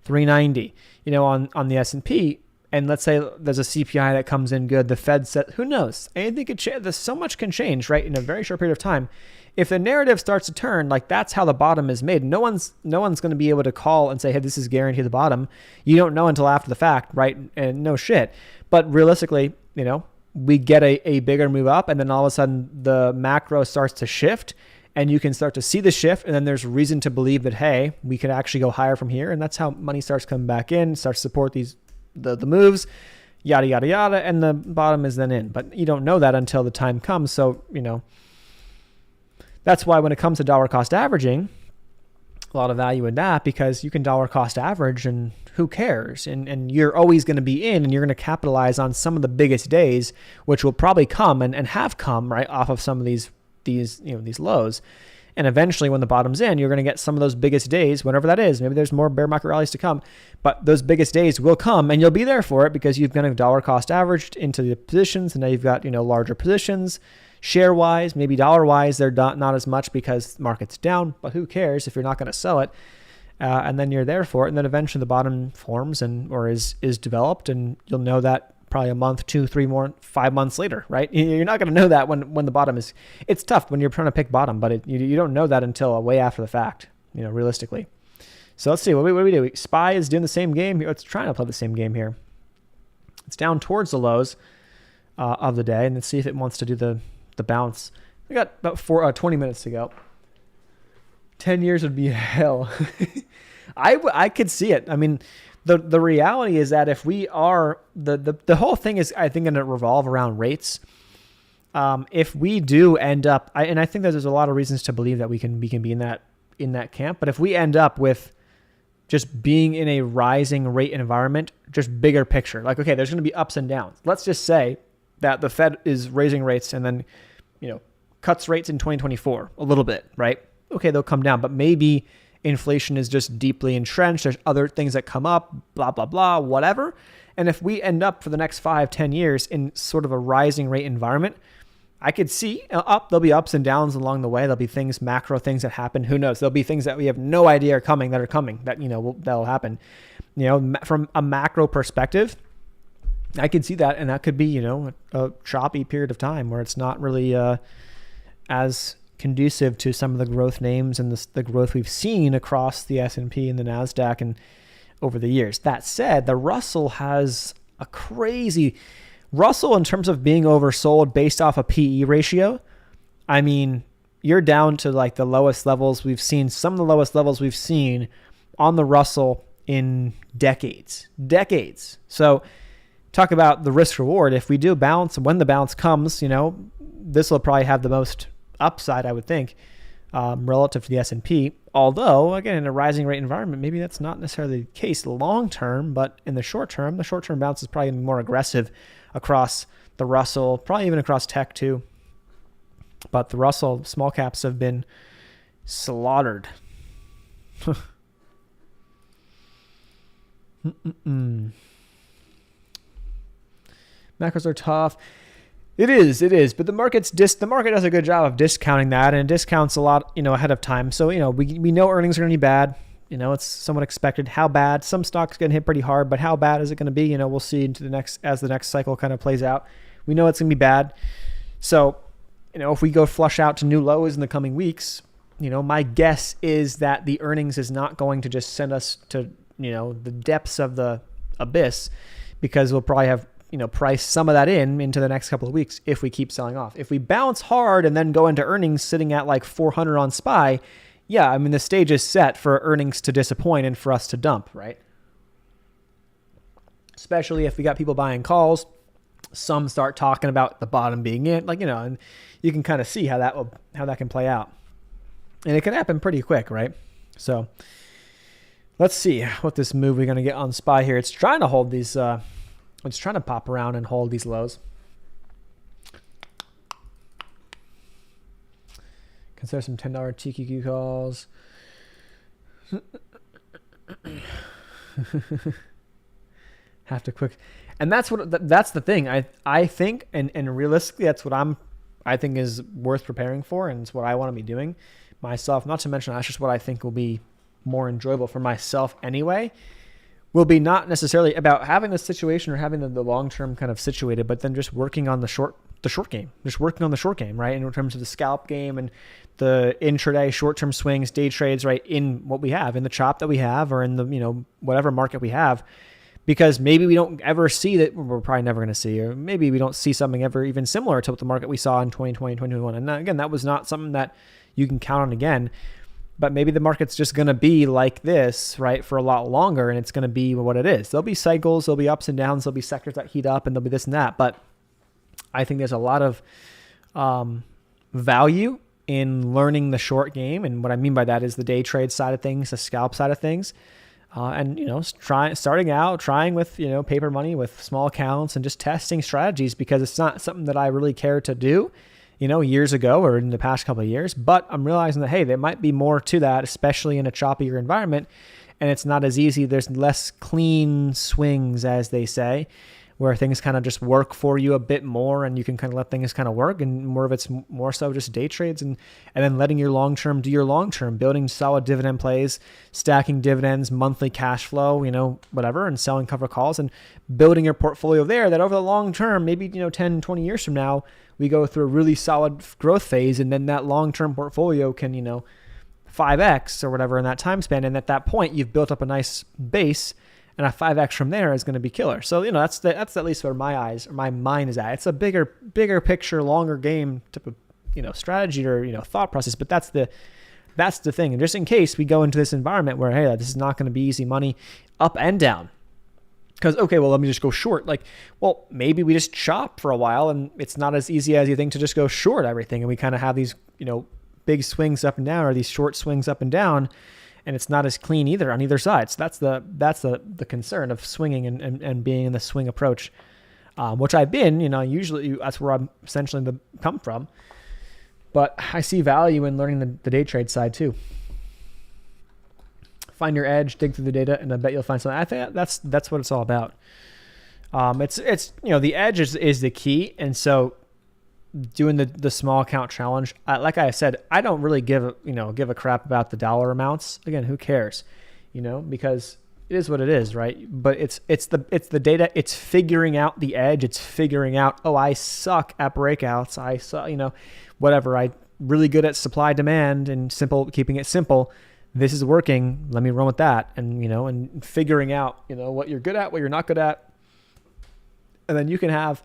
390, on the S&P, and let's say there's a CPI that comes in good, the Fed said, who knows? Anything could change. So much can change, right, in a very short period of time. If the narrative starts to turn, like that's how the bottom is made. No one's going to be able to call and say, hey, this is guaranteed the bottom. You don't know until after the fact, right? And no shit. But realistically, we get a bigger move up, and then all of a sudden the macro starts to shift, and you can start to see the shift, and then there's reason to believe that, hey, we could actually go higher from here, and that's how money starts coming back in, starts to support the moves, yada, yada, yada, and the bottom is then in. But you don't know that until the time comes, so, that's why when it comes to dollar cost averaging, a lot of value in that, because you can dollar cost average and who cares? And you're always going to be in, and you're going to capitalize on some of the biggest days, which will probably come and have come right off of some of these lows. And eventually when the bottom's in, you're going to get some of those biggest days, whenever that is. Maybe there's more bear market rallies to come, but those biggest days will come, and you'll be there for it because you've been dollar cost averaged into the positions, and now you've got, larger positions. Share-wise, maybe dollar-wise, they're not as much because the market's down, but who cares if you're not going to sell it? And then you're there for it, and then eventually the bottom forms or is developed, and you'll know that probably a month, 2, 3 more, 5 months later, right? You're not going to know that when the bottom is. It's tough when you're trying to pick bottom, but you don't know that until way after the fact, realistically. So let's see, what do we do? SPY is doing the same game here. It's trying to play the same game here. It's down towards the lows of the day, and let's see if it wants to do the bounce. We got about 20 minutes to go. 10 years would be hell. I could see it. I mean, the reality is that if we are, the whole thing is, I think, going to revolve around rates. If we do end up, and I think that there's a lot of reasons to believe that we can be in that camp, but if we end up with just being in a rising rate environment, just bigger picture, like, okay, there's going to be ups and downs. Let's just say that the Fed is raising rates and then, cuts rates in 2024 a little bit, right? Okay, they'll come down, but maybe inflation is just deeply entrenched. There's other things that come up, blah, blah, blah, whatever. And if we end up for the next 5-10 years in sort of a rising rate environment, I could see there'll be ups and downs along the way. There'll be things, macro things that happen. Who knows? There'll be things that we have no idea are coming, that that'll happen. From a macro perspective, I could see that, and that could be, a choppy period of time where it's not really as conducive to some of the growth names and the growth we've seen across the S&P and the NASDAQ and over the years. That said, the Russell has a crazy Russell in terms of being oversold based off a PE ratio. I mean, you're down to like the lowest levels we've seen, some of the lowest levels we've seen on the Russell in decades. So talk about the risk reward. If we do bounce, when the bounce comes, this will probably have the most upside, I would think. relative to the S&P. Although, again, in a rising rate environment, maybe that's not necessarily the case long term, but in the short term bounce is probably more aggressive across the Russell, probably even across tech too. But the Russell small caps have been slaughtered. Macros are tough. It is, but the market does a good job of discounting that, and it discounts a lot, ahead of time. So, we know earnings are going to be bad. It's somewhat expected. How bad? Some stocks getting hit pretty hard, but how bad is it going to be? We'll see as the next cycle kind of plays out. We know it's going to be bad. So, if we go flush out to new lows in the coming weeks, my guess is that the earnings is not going to just send us to, the depths of the abyss, because we'll probably have price some of that into the next couple of weeks if we keep selling off. If we bounce hard and then go into earnings sitting at like 400 on SPY, the stage is set for earnings to disappoint and for us to dump, right? Especially if we got people buying calls, some start talking about the bottom being it, and you can kind of see how that can play out. And it can happen pretty quick, right? So let's see what this move we're going to get on SPY here. It's trying to hold these, it's trying to pop around and hold these lows. Consider some $10 TQQ calls. Have to quick. And that's the thing. I think, and realistically, that's what I think is worth preparing for, and it's what I want to be doing myself. Not to mention, that's just what I think will be more enjoyable for myself anyway. Will be not necessarily about having the situation or having the long-term kind of situated, but then just working on the short game, right? In terms of the scalp game and the intraday short-term swings, day trades, right? In what we have, in the chop that we have, or in the, whatever market we have, because maybe we don't ever see that, we're probably never going to see, or maybe we don't see something ever even similar to what the market we saw in 2020, 2021. And again, that was not something that you can count on again. But maybe the market's just going to be like this, right, for a lot longer, and it's going to be what it is. There'll be cycles, there'll be ups and downs, there'll be sectors that heat up, and there'll be this and that. But I think there's a lot of value in learning the short game, and what I mean by that is the day trade side of things, the scalp side of things, and starting out, trying with paper money with small accounts and just testing strategies, because it's not something that I really care to do years ago or in the past couple of years, but I'm realizing that, hey, there might be more to that, especially in a choppier environment, and it's not as easy. There's less clean swings, as they say, where things kind of just work for you a bit more, and you can kind of let things kind of work, and more of it's more so just day trades, and then letting your long-term do your long-term, building solid dividend plays, stacking dividends, monthly cash flow, whatever, and selling cover calls, and building your portfolio there, that over the long term, maybe 10, 20 years from now, we go through a really solid growth phase, and then that long-term portfolio can, 5x or whatever in that time span. And at that point, you've built up a nice base, and a 5x from there is going to be killer. So, that's at least where my mind is at. It's a bigger picture, longer game type of, strategy or, thought process. But that's the thing. And just in case we go into this environment where, hey, this is not going to be easy money up and down. Because, okay, well, let me just go short. Maybe we just chop for a while, and it's not as easy as you think to just go short everything. And we kind of have these, big swings up and down, or these short swings up and down, and it's not as clean either on either side. So that's the concern of swinging and being in the swing approach, which I've been, usually that's where I'm essentially come from. But I see value in learning the day trade side too. Find your edge, dig through the data, and I bet you'll find something. I think that's what it's all about. It's the edge is the key, and so doing the small account challenge, like I said, I don't really give a crap about the dollar amounts. Again, who cares? Because it is what it is, right? But it's the data. It's figuring out the edge. It's figuring out, I suck at breakouts. I suck, whatever. I really good at supply demand and keeping it simple. This is working. Let me run with that. And, and figuring out, what you're good at, what you're not good at. And then you can have,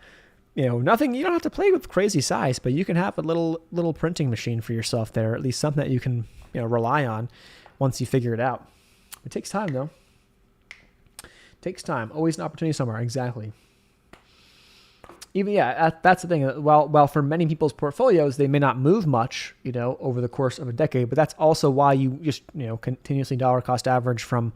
nothing, you don't have to play with crazy size, but you can have a little printing machine for yourself there, at least something that you can, rely on once you figure it out. It takes time though. It takes time. Always an opportunity somewhere. Exactly. Even, yeah, that's the thing. Well, for many people's portfolios, they may not move much, over the course of a decade, but that's also why you just, continuously dollar cost average from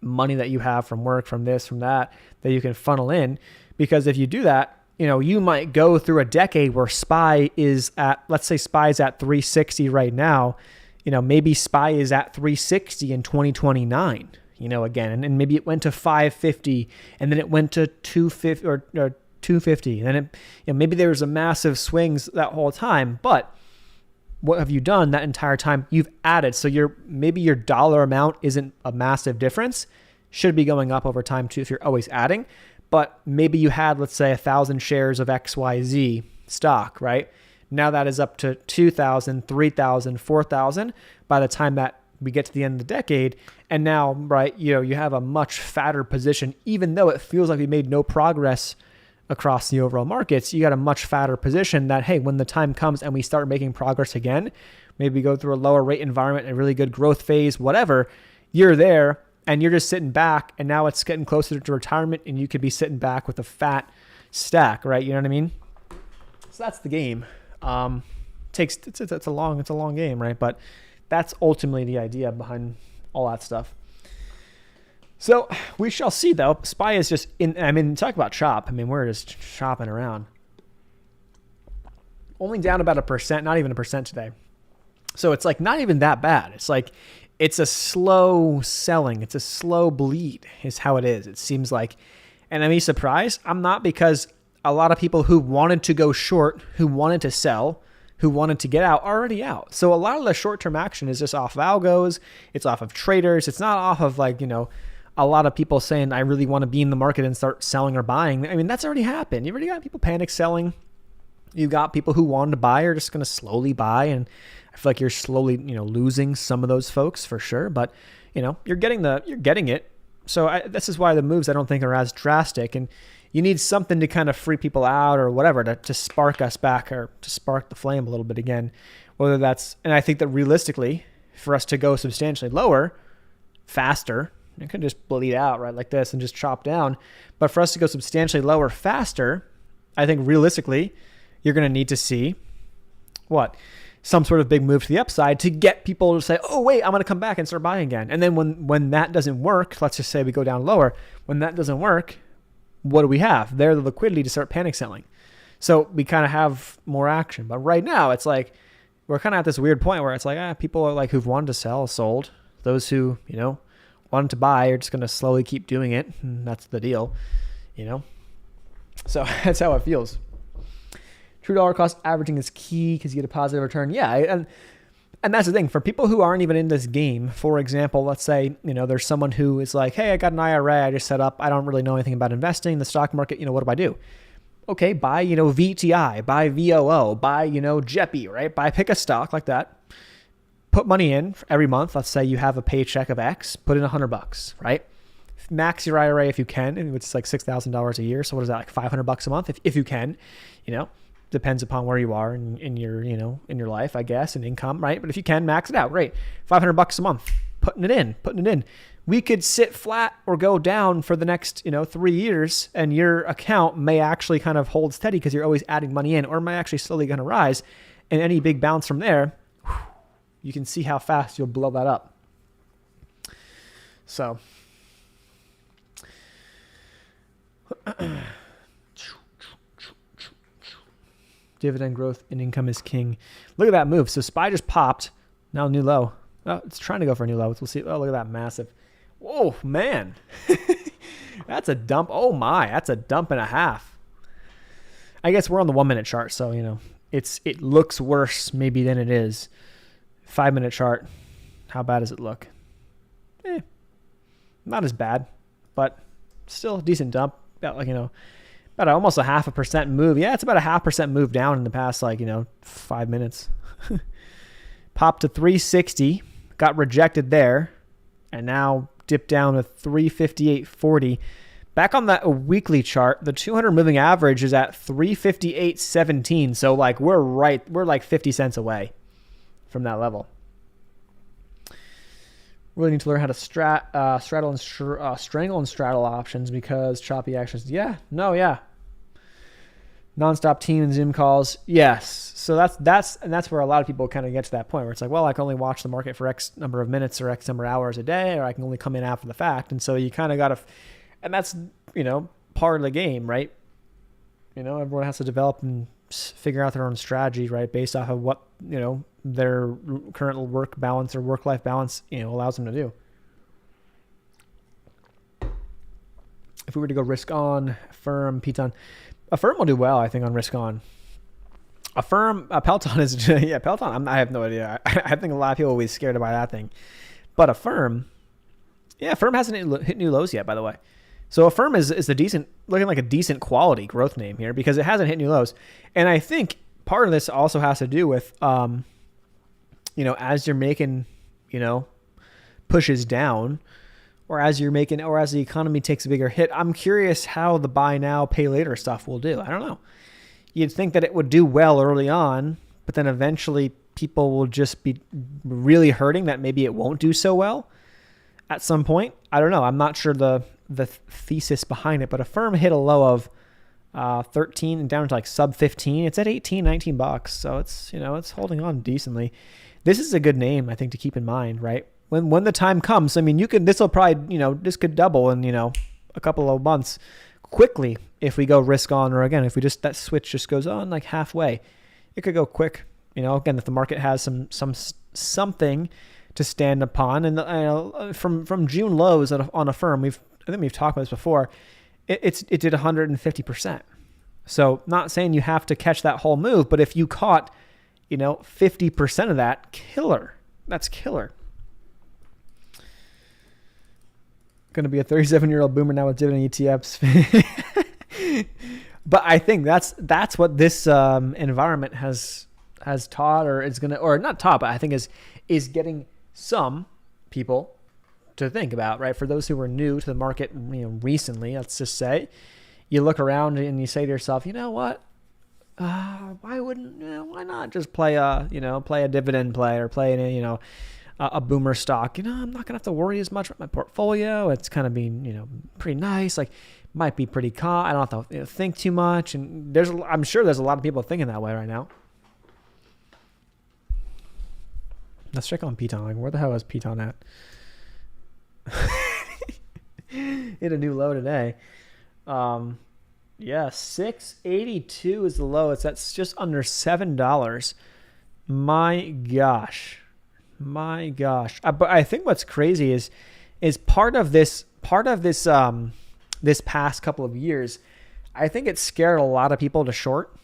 money that you have from work, from this, from that you can funnel in. Because if you do that, you might go through a decade where SPY is at, let's say SPY is at 360 right now. Maybe SPY is at 360 in 2029, again, and maybe it went to 550 and then it went to 250 or 250. And then maybe there was a massive swings that whole time, but what have you done that entire time? You've added. So maybe your dollar amount isn't a massive difference. Should be going up over time too if you're always adding. But maybe you had, let's say, 1,000 shares of XYZ stock, right? Now that is up to 2,000, 3,000, 4,000 by the time that we get to the end of the decade. And now, right, you have a much fatter position, even though it feels like we made no progress across the overall markets. You got a much fatter position that, hey, when the time comes and we start making progress again, maybe go through a lower rate environment, a really good growth phase, whatever, you're there and you're just sitting back, and now it's getting closer to retirement and you could be sitting back with a fat stack, right? You know what I mean? So that's the game. It's a long game, right? But that's ultimately the idea behind all that stuff. So we shall see, though. SPY is just talk about chop. We're just chopping around. Only down about 1%, not even 1% today. So it's like not even that bad. It's like it's a slow selling. It's a slow bleed is how it is. It seems like. And I'm surprised? I'm not, because a lot of people who wanted to go short, who wanted to sell, who wanted to get out are already out. So a lot of the short-term action is just off of algos. It's off of traders. It's not off of a lot of people saying, I really want to be in the market and start selling or buying. That's already happened. You've already got people panic selling. You've got people who wanted to buy are just going to slowly buy. And I feel like you're slowly, losing some of those folks for sure. But, you're getting it. So this is why the moves I don't think are as drastic. And you need something to kind of free people out or whatever to spark us back or to spark the flame a little bit again. Whether that's, and I think that realistically, for us to go substantially lower, faster, it could just bleed out right like this and just chop down. But for us to go substantially lower faster, I think realistically, you're going to need to see some sort of big move to the upside to get people to say, oh, wait, I'm going to come back and start buying again. And then when that doesn't work, let's just say we go down lower. When that doesn't work, what do we have? There's the liquidity to start panic selling. So we kind of have more action. But right now, it's like we're kind of at this weird point where it's like, people are like who've wanted to sell, sold. Those who, wanted to buy are just going to slowly keep doing it. And that's the deal, So that's how it feels. True dollar cost averaging is key because you get a positive return. Yeah, and that's the thing. For people who aren't even in this game, for example, let's say, there's someone who is like, hey, I got an IRA I just set up. I don't really know anything about investing in the stock market. What do I do? Okay, buy, VTI, buy VOO, buy, JEPI, right? Pick a stock like that. Put money in every month. Let's say you have a paycheck of X, put in $100, right? Max your IRA if you can, which is like $6,000 a year. So what is that, like $500 a month? If you can, depends upon where you are in your, in your life, I guess, and income, right? But if you can, max it out. Great. $500 a month, putting it in. We could sit flat or go down for the next, 3 years, and your account may actually kind of hold steady because you're always adding money in, or may actually slowly going to rise. And any big bounce from there, you can see how fast you'll blow that up. So dividend growth and income is king. Look at that move. So SPY just popped. Now new low. Oh, it's trying to go for a new low. We'll see. Oh, look at that massive. Oh, man. That's a dump. Oh, my. That's a dump and a half. I guess we're on the 1 minute chart. So, it looks worse maybe than it is. 5 minute chart. How bad does it look? Not as bad, but still a decent dump. About about almost a 0.5% move. Yeah, it's about a 0.5% move down in the past 5 minutes. Popped to 360, got rejected there, and now dipped down to 358.40. Back on that weekly chart, the 200 moving average is at 358.17. So we're like 50 cents away from that level. Really need to learn how to straddle and strangle and straddle options because choppy actions. Yeah. Nonstop team and Zoom calls. Yes. So that's where a lot of people kind of get to that point where it's like, well, I can only watch the market for X number of minutes or X number of hours a day, or I can only come in after the fact. And so you kind of got to, and that's, part of the game, right? Everyone has to develop and figure out their own strategy, right? Based off of what, their current work balance or work-life balance, allows them to do. If we were to go risk on, Affirm, Peloton, Affirm will do well, I think, on risk on. Affirm, Peloton is, Peloton, I have no idea. I think a lot of people will be scared about that thing. But Affirm hasn't hit new lows yet, by the way. So Affirm is looking like a decent quality growth name here because it hasn't hit new lows. And I think part of this also has to do with, as you're making, pushes down, or as the economy takes a bigger hit, I'm curious how the buy now, pay later stuff will do. I don't know. You'd think that it would do well early on, but then eventually people will just be really hurting that maybe it won't do so well at some point. I don't know. I'm not sure the thesis behind it, but Affirm hit a low of 13 and down to like sub 15. It's at 18, $19. So it's, it's holding on decently. This is a good name, I think, to keep in mind, right? When the time comes, I mean, this will probably, this could double in, a couple of months quickly if we go risk on, or again, if that switch just goes on like halfway, it could go quick. Again, if the market has something to stand upon, and from June lows on Affirm, I think we've talked about this before. It did 150%. So not saying you have to catch that whole move, but if you caught, 50% of that, killer. That's killer. Going to be a 37-year-old boomer now with dividend ETFs. But I think that's what this environment has taught, or it's gonna, or not taught, but I think is getting some people to think about, right? For those who are new to the market, recently, let's just say, you look around and you say to yourself, you know what? Why not just play a dividend play, or play a boomer stock? I'm not gonna have to worry as much about my portfolio. It's kind of being, pretty nice. Like, might be pretty calm. I don't have to think too much. And I'm sure there's a lot of people thinking that way right now. Let's check on Peloton. Like, where the hell is Peloton at? Hit a new low today. 682 is the low. That's just under $7. My gosh. But I think what's crazy is part of this this past couple of years, I think it scared a lot of people to short.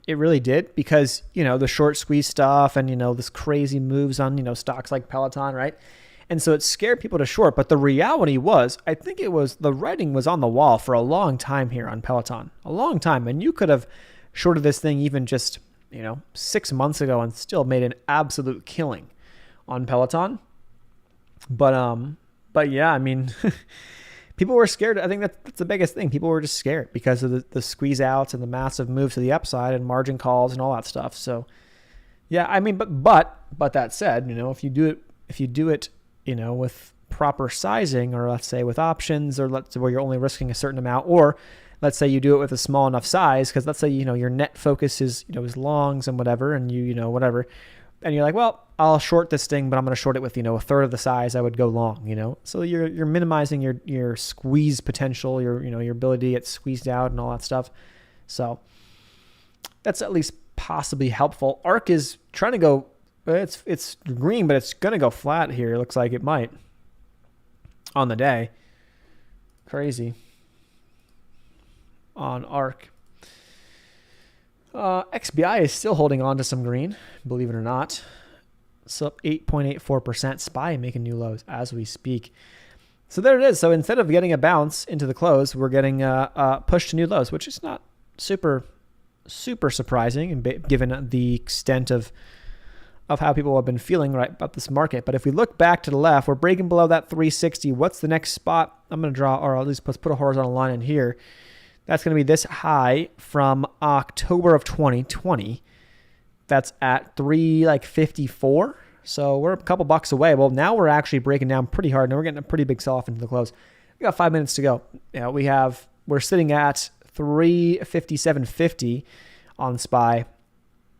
It really did, because, the short squeeze stuff and, this crazy moves on, stocks like Peloton, right? And so it scared people to short. But the reality was, I think the writing was on the wall for a long time here on Peloton, a long time. And you could have shorted this thing even just, 6 months ago and still made an absolute killing on Peloton. But yeah, I mean, people were scared. I think that's the biggest thing. People were just scared because of the squeeze outs and the massive move to the upside and margin calls and all that stuff. So yeah, I mean, but that said, if you do it, with proper sizing, or let's say with options, or let's say where you're only risking a certain amount, or let's say you do it with a small enough size, because let's say, your net focus is, is longs and whatever, and whatever. And you're like, well, I'll short this thing, but I'm going to short it with, a third of the size I would go long, So you're minimizing your squeeze potential, your ability to get squeezed out and all that stuff. So that's at least possibly helpful. ARK is trying to go, it's green, but it's going to go flat here. It looks like it might on the day. Crazy on ARK. XBI is still holding on to some green, believe it or not. So up 8.84%. SPY making new lows as we speak. So there it is. So instead of getting a bounce into the close, we're getting a push to new lows, which is not super surprising, and given the extent of how people have been feeling right about this market. But if we look back to the left, we're breaking below that 360. What's the next spot? I'm going to draw, or at least let's put a horizontal line in here. That's going to be this high from October of 2020. That's at 354. So we're a couple bucks away. Well, now we're actually breaking down pretty hard. Now we're getting a pretty big sell-off into the close. We got 5 minutes to go. We're sitting at 357.50 on SPY.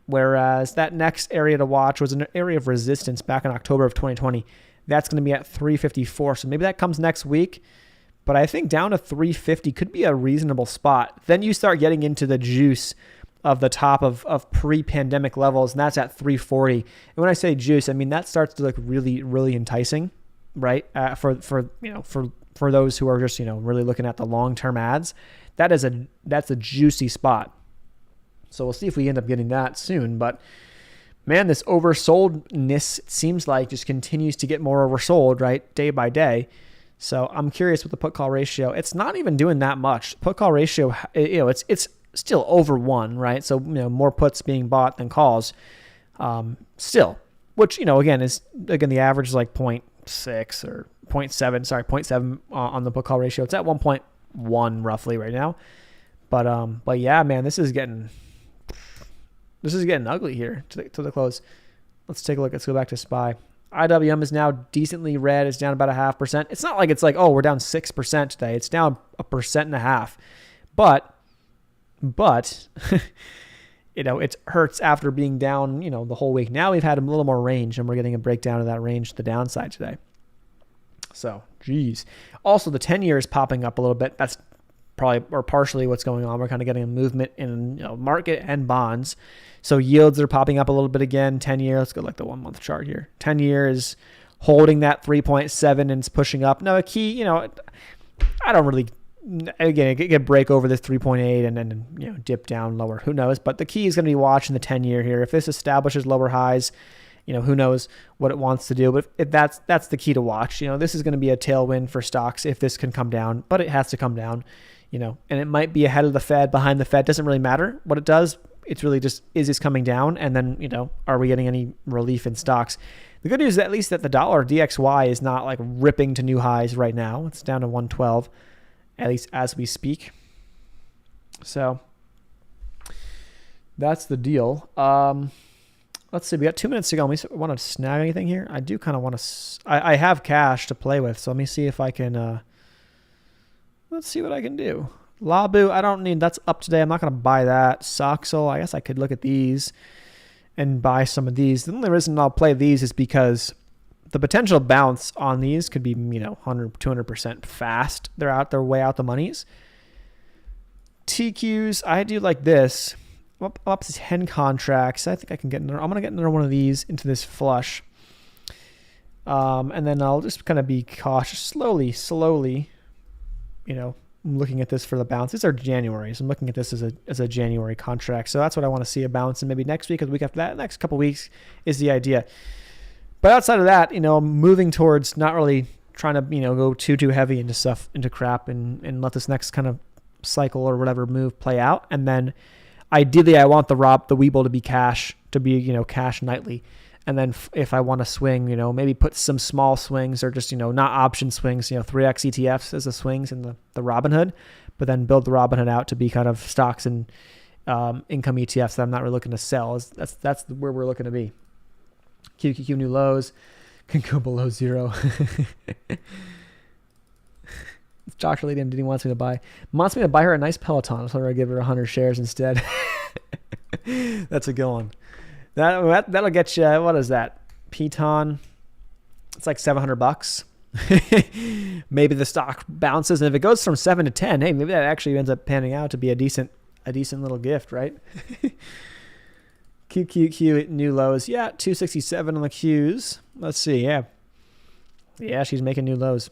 Whereas that next area to watch was an area of resistance back in October of 2020. That's going to be at 354. So maybe that comes next week. But I think down to 350 could be a reasonable spot. Then you start getting into the juice of the top of pre-pandemic levels, and that's at 340. And when I say juice, I mean that starts to look really, really enticing, right? For those who are just really looking at the long-term ads, that's a juicy spot. So we'll see if we end up getting that soon. But man, this oversoldness, it seems like, just continues to get more oversold, right, day by day. So I'm curious with the put call ratio. It's not even doing that much. Put call ratio, it's still over 1, right? So more puts being bought than calls. Still, which again the average is like 0.6 or 0.7 on the put call ratio. It's at 1.1 roughly right now. But yeah, man, this is getting ugly here to the close. Let's take a look. Let's go back to SPY. IWM is now decently red. It's down about 0.5%. It's not like it's like, oh, we're down 6% today. It's down 1.5%. But it hurts after being down, the whole week. Now we've had a little more range, and we're getting a breakdown of that range to the downside today. So, geez. Also, the 10-year is popping up a little bit. That's probably or partially what's going on. We're kind of getting a movement in market and bonds. So yields are popping up a little bit again. 10-year, let's go like the 1-month chart here. 10-year is holding that 3.7 and it's pushing up. Now, a key, I don't really, again, it could break over this 3.8 and then, dip down lower. Who knows? But the key is going to be watching the 10-year here. If this establishes lower highs, who knows what it wants to do. But if that's the key to watch. This is going to be a tailwind for stocks if this can come down, but it has to come down, and it might be ahead of the Fed, behind the Fed. Doesn't really matter what it does. It's really just, is this coming down? And then, are we getting any relief in stocks? The good news is at least that the dollar DXY is not like ripping to new highs right now. It's down to 112, at least as we speak. So that's the deal. Let's see. We got 2 minutes to go. Want to snag anything here? I do kind of want to. I have cash to play with, so let me see if I can. Let's see what I can do. Labu, I don't need, that's up today. I'm not going to buy that. Soxel, I guess I could look at these and buy some of these. The only reason I'll play these is because the potential bounce on these could be, 100, 200% fast. They're way out the monies. TQs, I do like this. Up to 10 contracts. I think I can get another, I'm going to get another one of these into this flush. And then I'll just kind of be cautious, slowly, I'm looking at this for the bounce. These are January's. I'm looking at this as a January contract. So that's what I want to see, a bounce. And maybe next week or the week after that, next couple of weeks is the idea. But outside of that, I'm moving towards not really trying to, go too heavy into crap and let this next kind of cycle or whatever move play out. And then ideally I want the Webull to be cash, cash nightly. And then if I want to swing, maybe put some small swings or just, not option swings, 3X ETFs as the swings in the Robinhood, but then build the Robinhood out to be kind of stocks and income ETFs that I'm not really looking to sell. That's where we're looking to be. QQQ new lows can go below 0. Josh really didn't want me to buy. Wants me to buy her a nice Peloton, so I give her 100 shares instead. That's a good one. That'll get you, what is that? Piton. It's like $700. Maybe the stock bounces, and if it goes from 7 to 10, hey, maybe that actually ends up panning out to be a decent little gift, right? QQQ new lows. Yeah, 267 on the Qs. Let's see. Yeah, she's making new lows.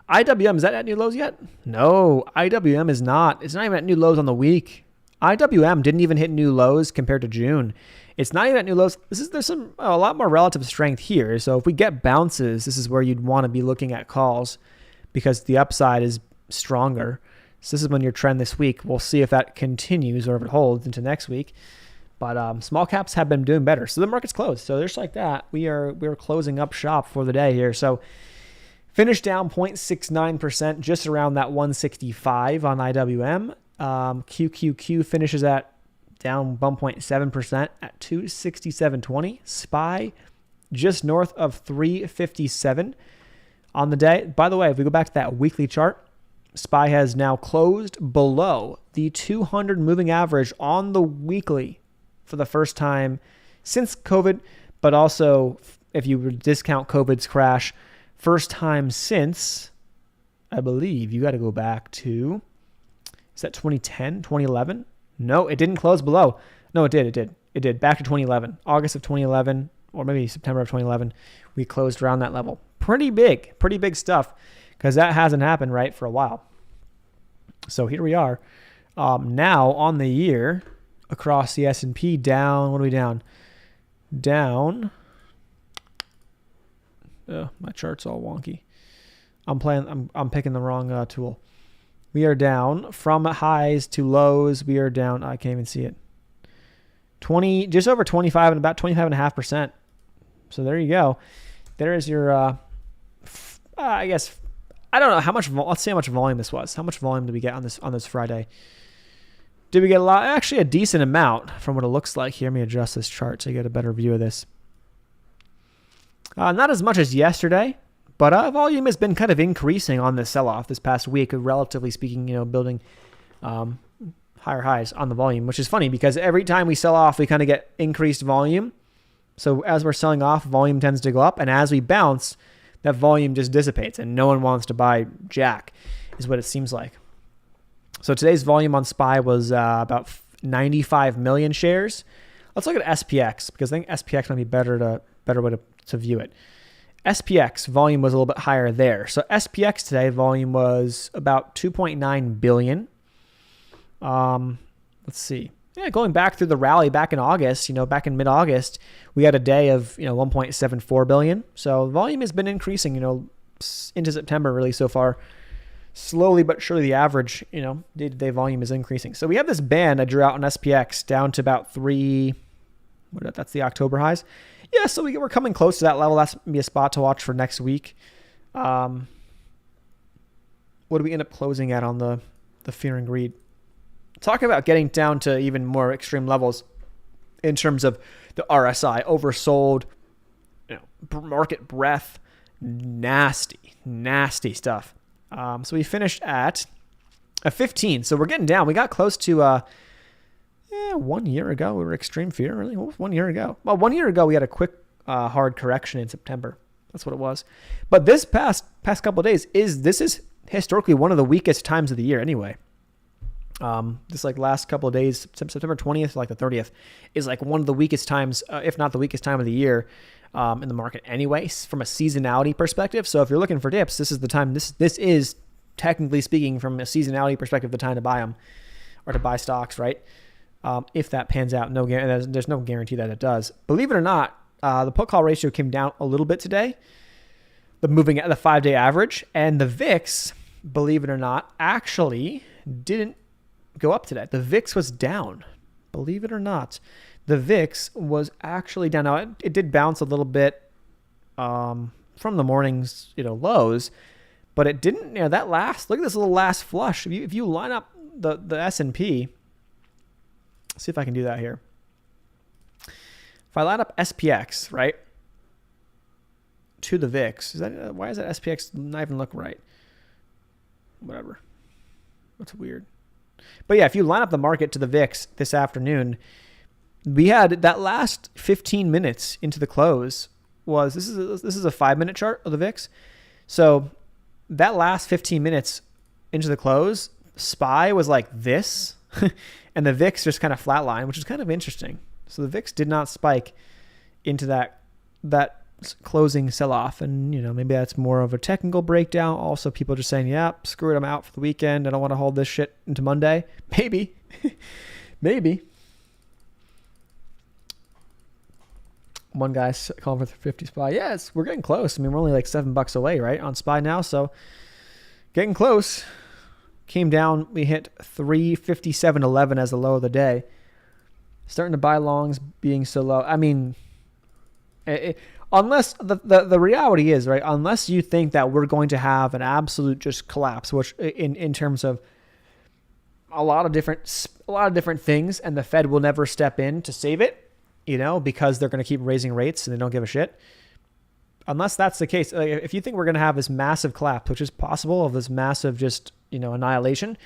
IWM, is that at new lows yet? No, IWM is not. It's not even at new lows on the week. IWM didn't even hit new lows compared to June. It's not even at new lows. There's a lot more relative strength here. So if we get bounces, this is where you'd want to be looking at calls because the upside is stronger. So this is when your trend this week. We'll see if that continues or if it holds into next week. But small caps have been doing better. So the market's closed. So just like that, we're closing up shop for the day here. So finished down 0.69%, just around that 165 on IWM. QQQ finishes at down 1.7% at 267.20. SPY just north of 357 on the day. By the way, if we go back to that weekly chart, SPY has now closed below the 200 moving average on the weekly for the first time since COVID, but also if you discount COVID's crash, first time since, I believe you got to go back to, is that 2010, 2011? No, it didn't close below. No, it did. It did. Back to 2011, August of 2011, or maybe September of 2011, we closed around that level. Pretty big stuff, because that hasn't happened, right, for a while. So here we are. Now on the year, across the S&P, down, what are we down? Down. My chart's all wonky. I'm picking the wrong tool. We are down from highs to lows. We are down. I can't even see it. Just over 25 and about 25.5%. So there you go. There is your, I guess, I don't know how much, let's see how much volume this was. How much volume did we get on this Friday? Did we get a lot? Actually, a decent amount from what it looks like here. Let me adjust this chart so you get a better view of this. Not as much as yesterday, but volume has been kind of increasing on this sell-off this past week, relatively speaking, building higher highs on the volume, which is funny because every time we sell off, we kind of get increased volume. So as we're selling off, volume tends to go up, and as we bounce, that volume just dissipates, and no one wants to buy jack, is what it seems like. So today's volume on SPY was about 95 million shares. Let's look at SPX, because I think SPX might be better way to view it. SPX volume was a little bit higher there. So SPX today volume was about 2.9 billion. Let's see. Yeah, going back through the rally back in August, back in mid-August, we had a day of 1.74 billion. So volume has been increasing, into September really so far. Slowly but surely the average, day-to-day volume is increasing. So we have this band I drew out on SPX down to about that's the October highs. Yeah, so we're coming close to that level. That's going to be a spot to watch for next week. What do we end up closing at on the fear and greed? Talk about getting down to even more extreme levels in terms of the RSI, oversold, market breadth, nasty stuff. So we finished at a 15. So we're getting down. We got close to 1 year ago. We were extreme fear, really. What was 1 year ago? Well, 1 year ago we had a quick hard correction in September. That's what it was. But this past couple of days this is historically one of the weakest times of the year anyway. This last couple of days, September 20th, the 30th, is one of the weakest times, if not the weakest time of the year in the market anyway, from a seasonality perspective. So if you're looking for dips, this is the time. This is, technically speaking, from a seasonality perspective, the time to buy them or to buy stocks, right? If that pans out, there's no guarantee that it does. Believe it or not, the put call ratio came down a little bit today. Moving at the 5-day average, and the VIX, believe it or not, actually didn't go up today. The VIX was down. Believe it or not, the VIX was actually down. Now it did bounce a little bit from the morning's lows, but it didn't. Look at this little last flush. If you line up the S&P, see if I can do that here. If I line up SPX right to the VIX, why does that SPX not even look right? Whatever. That's weird. But yeah, if you line up the market to the VIX this afternoon, we had that last 15 minutes into the close this is a 5-minute chart of the VIX. So that last 15 minutes into the close, SPY was like this, and the VIX just kind of flatlined, which is kind of interesting. So the VIX did not spike into that closing sell-off, and maybe that's more of a technical breakdown. Also, people just saying, "Yeah, screw it, I'm out for the weekend. I don't want to hold this shit into Monday." Maybe, maybe. One guy's calling for 50 SPY. Yes, we're getting close. I mean, we're only like $7 away, right, on SPY now, so getting close. Came down. We hit 357.11 as the low of the day. Starting to buy longs being so low. I mean, unless the reality is, right, unless you think that we're going to have an absolute just collapse, which in terms of a lot of different things, and the Fed will never step in to save it, because they're going to keep raising rates and they don't give a shit. unless that's the case, like, if you think we're going to have this massive collapse, which is possible, of this massive just, annihilation,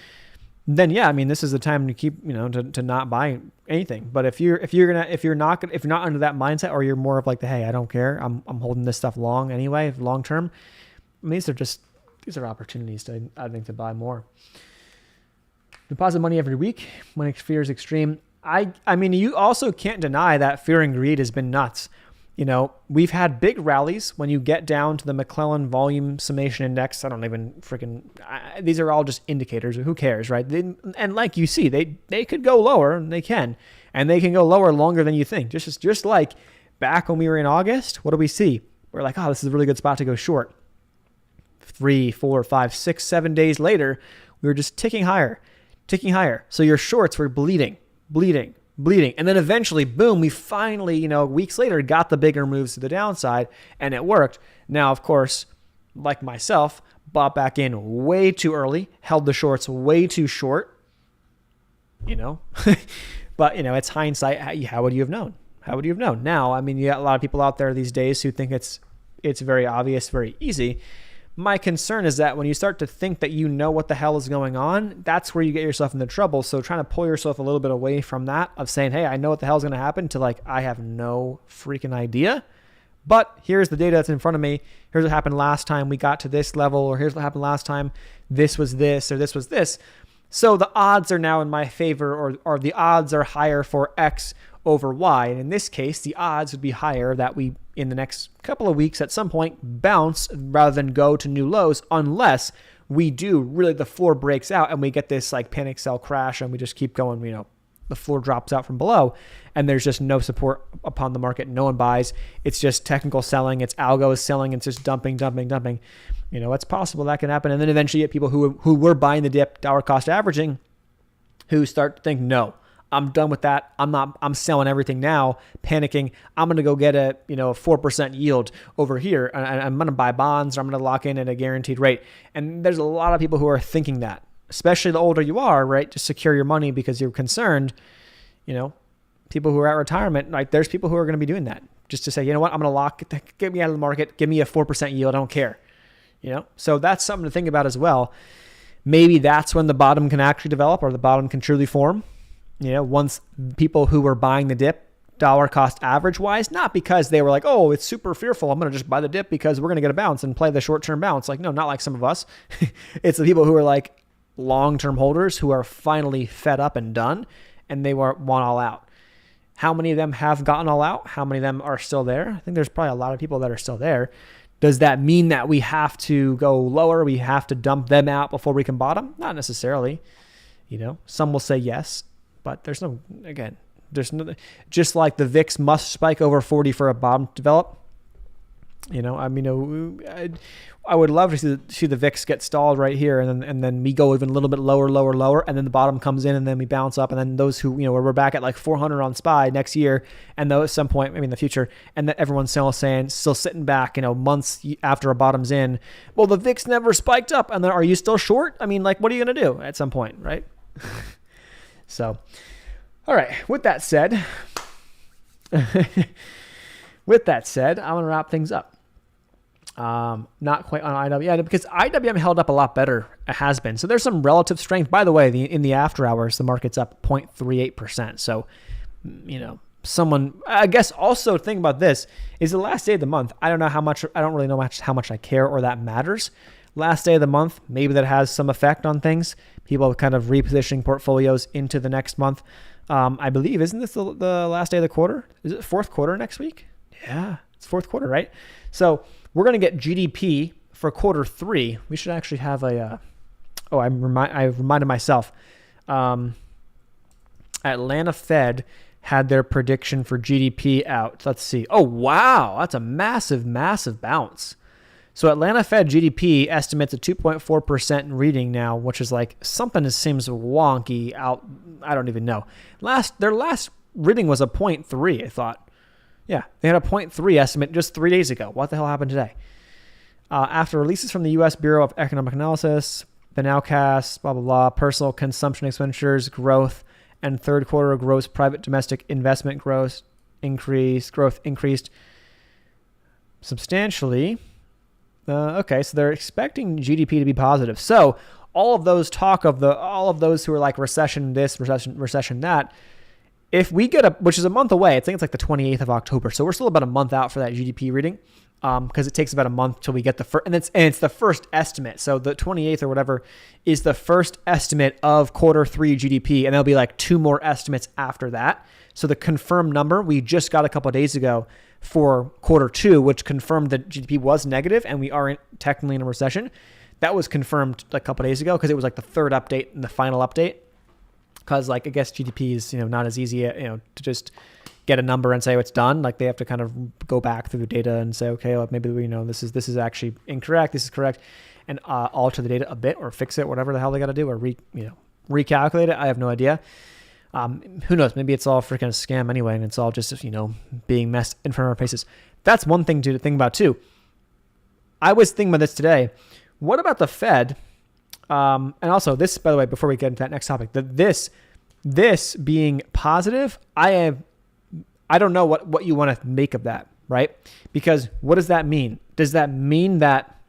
then yeah, I mean, this is the time to keep, to not buy anything. But if you're not under that mindset, or you're more of like hey, I don't care, I'm holding this stuff long anyway, long term. I mean, these are opportunities I think to buy more. Deposit money every week when fear is extreme. I mean, you also can't deny that fear and greed has been nuts. We've had big rallies when you get down to the McClellan Volume Summation Index. I don't even these are all just indicators. Who cares, right? And like you see, they could go lower, and they can go lower longer than you think. Just like back when we were in August, what do we see? We're like, oh, this is a really good spot to go short. 3, 4, 5, 6, 7 days later, we were just ticking higher. So your shorts were bleeding. And then eventually, boom, we finally, weeks later, got the bigger moves to the downside, and it worked. Now, of course, like myself, bought back in way too early, held the shorts way too short, but, it's hindsight. How would you have known? Now, I mean, you got a lot of people out there these days who think it's very obvious, very easy. My concern is that when you start to think that you know what the hell is going on, that's where you get yourself into trouble. So trying to pull yourself a little bit away from that of saying, hey, I know what the hell is going to happen, to like, I have no freaking idea. But here's the data that's in front of me. Here's what happened last time we got to this level, or here's what happened last time. This was this, or this was this. So the odds are now in my favor, or the odds are higher for X over Y. And in this case, the odds would be higher that we, in the next couple of weeks at some point, bounce rather than go to new lows, unless we do really, the floor breaks out and we get this like panic sell crash and we just keep going, the floor drops out from below and there's just no support upon the market. No one buys. It's just technical selling. It's algo selling. It's just dumping. It's possible that can happen. And then eventually you get people who were buying the dip, dollar cost averaging, who start to think, no, I'm done with that. I'm selling everything now, panicking. I'm going to go get a 4% yield over here. And I'm going to buy bonds, or I'm going to lock in at a guaranteed rate. And there's a lot of people who are thinking that, especially the older you are, right? To secure your money because you're concerned, people who are at retirement, like there's people who are going to be doing that just to say, you know what, I'm going to get me out of the market. Give me a 4% yield. I don't care. So that's something to think about as well. Maybe that's when the bottom can actually develop, or the bottom can truly form. Once people who were buying the dip dollar cost average wise, not because they were like, oh, it's super fearful, I'm going to just buy the dip because we're going to get a bounce and play the short-term bounce. Like, no, not like some of us. It's the people who are like long-term holders who are finally fed up and done, and they want all out. How many of them have gotten all out? How many of them are still there? I think there's probably a lot of people that are still there. Does that mean that we have to go lower? We have to dump them out before we can bottom? Not necessarily. Some will say yes. But there's no, just like the VIX must spike over 40 for a bottom to develop. I would love to see the VIX get stalled right here, and then we go even a little bit lower, and then the bottom comes in, and then we bounce up, and then those who, where we're back at like 400 on SPY next year, and though at some point, maybe in the future, and that everyone's still sitting back, months after a bottom's in, well, the VIX never spiked up, and then are you still short? I mean, like, what are you going to do at some point, right? So, all right, with that said, I'm going to wrap things up. Not quite on IWM, because IWM held up a lot better. It has been. So there's some relative strength. By the way, in the after hours, the market's up 0.38%. So, I guess also think about this is the last day of the month. I don't really know how much I care or that matters. Last day of the month, maybe that has some effect on things. People kind of repositioning portfolios into the next month. I believe, isn't this the last day of the quarter? Is it fourth quarter next week? Yeah, it's fourth quarter, right? So we're going to get GDP for quarter 3. We should actually have I reminded myself. Atlanta Fed had their prediction for GDP out. Let's see. Oh, wow. That's a massive, massive bounce. So Atlanta Fed GDP estimates a 2.4% reading now, which is like something that seems wonky out. I don't even know. Their last reading was a 0.3, I thought. Yeah, they had a 0.3 estimate just 3 days ago. What the hell happened today? After releases from the U.S. Bureau of Economic Analysis, the nowcast, blah, blah, blah, personal consumption expenditures, growth, and third quarter gross private domestic investment growth increased. substantially. Okay, so they're expecting GDP to be positive. So all of those all of those who are like recession this, recession that, if we get which is a month away, I think it's like the 28th of October. So we're still about a month out for that GDP reading, because it takes about a month till we get the first, and it's the first estimate. So the 28th or whatever is the first estimate of quarter 3 GDP, and there'll be like 2 more estimates after that. So the confirmed number we just got a couple of days ago for quarter 2, which confirmed that GDP was negative and we are technically in a recession. That was confirmed a couple of days ago because it was like the third update and the final update. Because like I guess GDP is not as easy to just get a number and say it's done. Like they have to kind of go back through the data and say, okay, well, maybe this is actually incorrect, this is correct, and alter the data a bit or fix it, whatever the hell they got to do, or recalculate it. I have no idea. Who knows? Maybe it's all freaking a scam anyway, and it's all just being messed in front of our faces. That's one thing to think about too. I was thinking about this today. What about the Fed? And also this, by the way, before we get into that next topic, this being positive, I don't know what you want to make of that, right? Because what does that mean? Does that mean that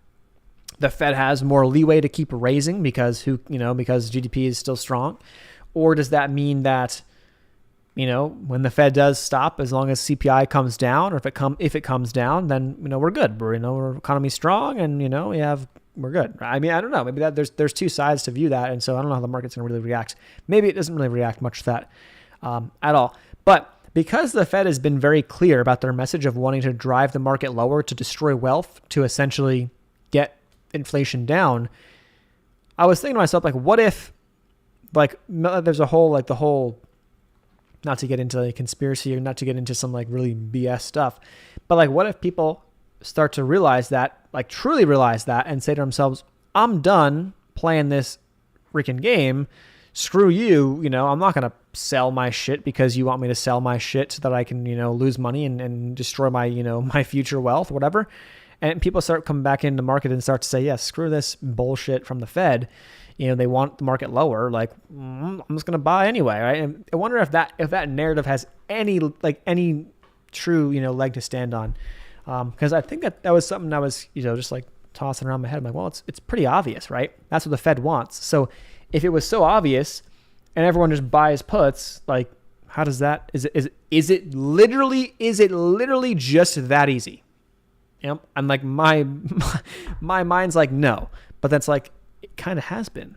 the Fed has more leeway to keep raising because GDP is still strong? Or does that mean that, when the Fed does stop, as long as CPI comes down, or if it comes down, then, we're good. Our economy's strong and, we're good. I mean, I don't know. Maybe there's 2 sides to view that. And so I don't know how the market's going to really react. Maybe it doesn't really react much to that at all. But because the Fed has been very clear about their message of wanting to drive the market lower to destroy wealth, to essentially get inflation down, I was thinking to myself, like, what if, like, there's a whole, like, the whole, not to get into like conspiracy or not to get into some like really BS stuff, but like, what if people start to realize that, like truly realize that, and say to themselves, I'm done playing this freaking game. Screw you. I'm not going to sell my shit because you want me to sell my shit so that I can, lose money and destroy my, my future wealth, whatever. And people start coming back into the market and start to say, yes, screw this bullshit from the Fed. They want the market lower. Like, I'm just going to buy anyway. Right. And I wonder if that narrative has any true, leg to stand on. Because I think that was something I was, just like tossing around my head. I'm like, well, it's pretty obvious, right? That's what the Fed wants. So if it was so obvious and everyone just buys puts, like, how does that, is it literally just that easy? I'm like, my mind's like, no, but that's like, it kind of has been.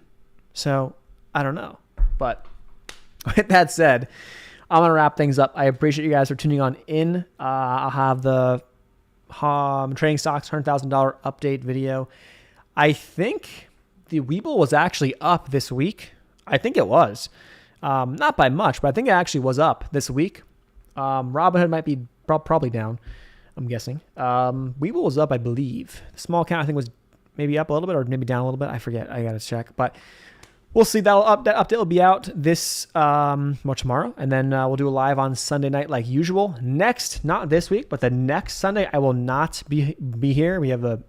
So I don't know. But with that said, I'm going to wrap things up. I appreciate you guys for tuning on in. I'll have the trading stocks $100,000 update video. I think the Webull was actually up this week. I think it was. Not by much, but I think it actually was up this week. Robinhood might be probably down, I'm guessing. Webull was up, I believe. The small count, I think, was maybe up a little bit or maybe down a little bit. I forget. I got to check. But we'll see. That update will be out this tomorrow. And then we'll do a live on Sunday night like usual. Next, not this week, but the next Sunday, I will not be here. We have the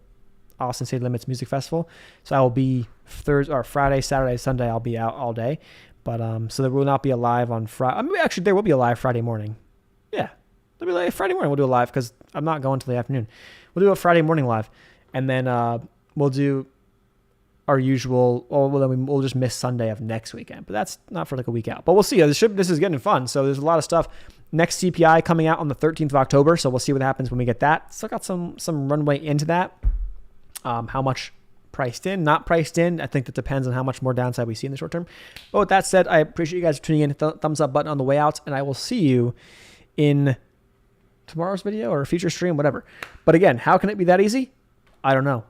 Austin City Limits Music Festival. So I will be Friday, Saturday, Sunday. I'll be out all day. But so there will not be a live on Friday. I mean, actually, there will be a live Friday morning. Yeah. There'll be like Friday morning. We'll do a live because I'm not going till the afternoon. We'll do a Friday morning live. And then we'll do our usual, we'll just miss Sunday of next weekend, but that's not for like a week out. But we'll see. This is getting fun. So there's a lot of stuff. Next CPI coming out on the 13th of October. So we'll see what happens when we get that. Still got some runway into that. How much priced in, not priced in. I think that depends on how much more downside we see in the short term. But with that said, I appreciate you guys for tuning in. Thumbs up button on the way out, and I will see you in tomorrow's video or a future stream, whatever. But again, how can it be that easy? I don't know.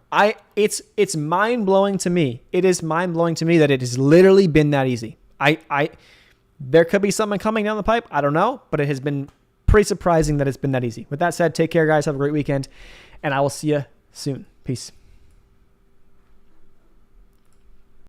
It's mind-blowing to me. It is mind-blowing to me that it has literally been that easy. There could be something coming down the pipe. I don't know, but it has been pretty surprising that it's been that easy. With that said, take care, guys. Have a great weekend, and I will see you soon. Peace.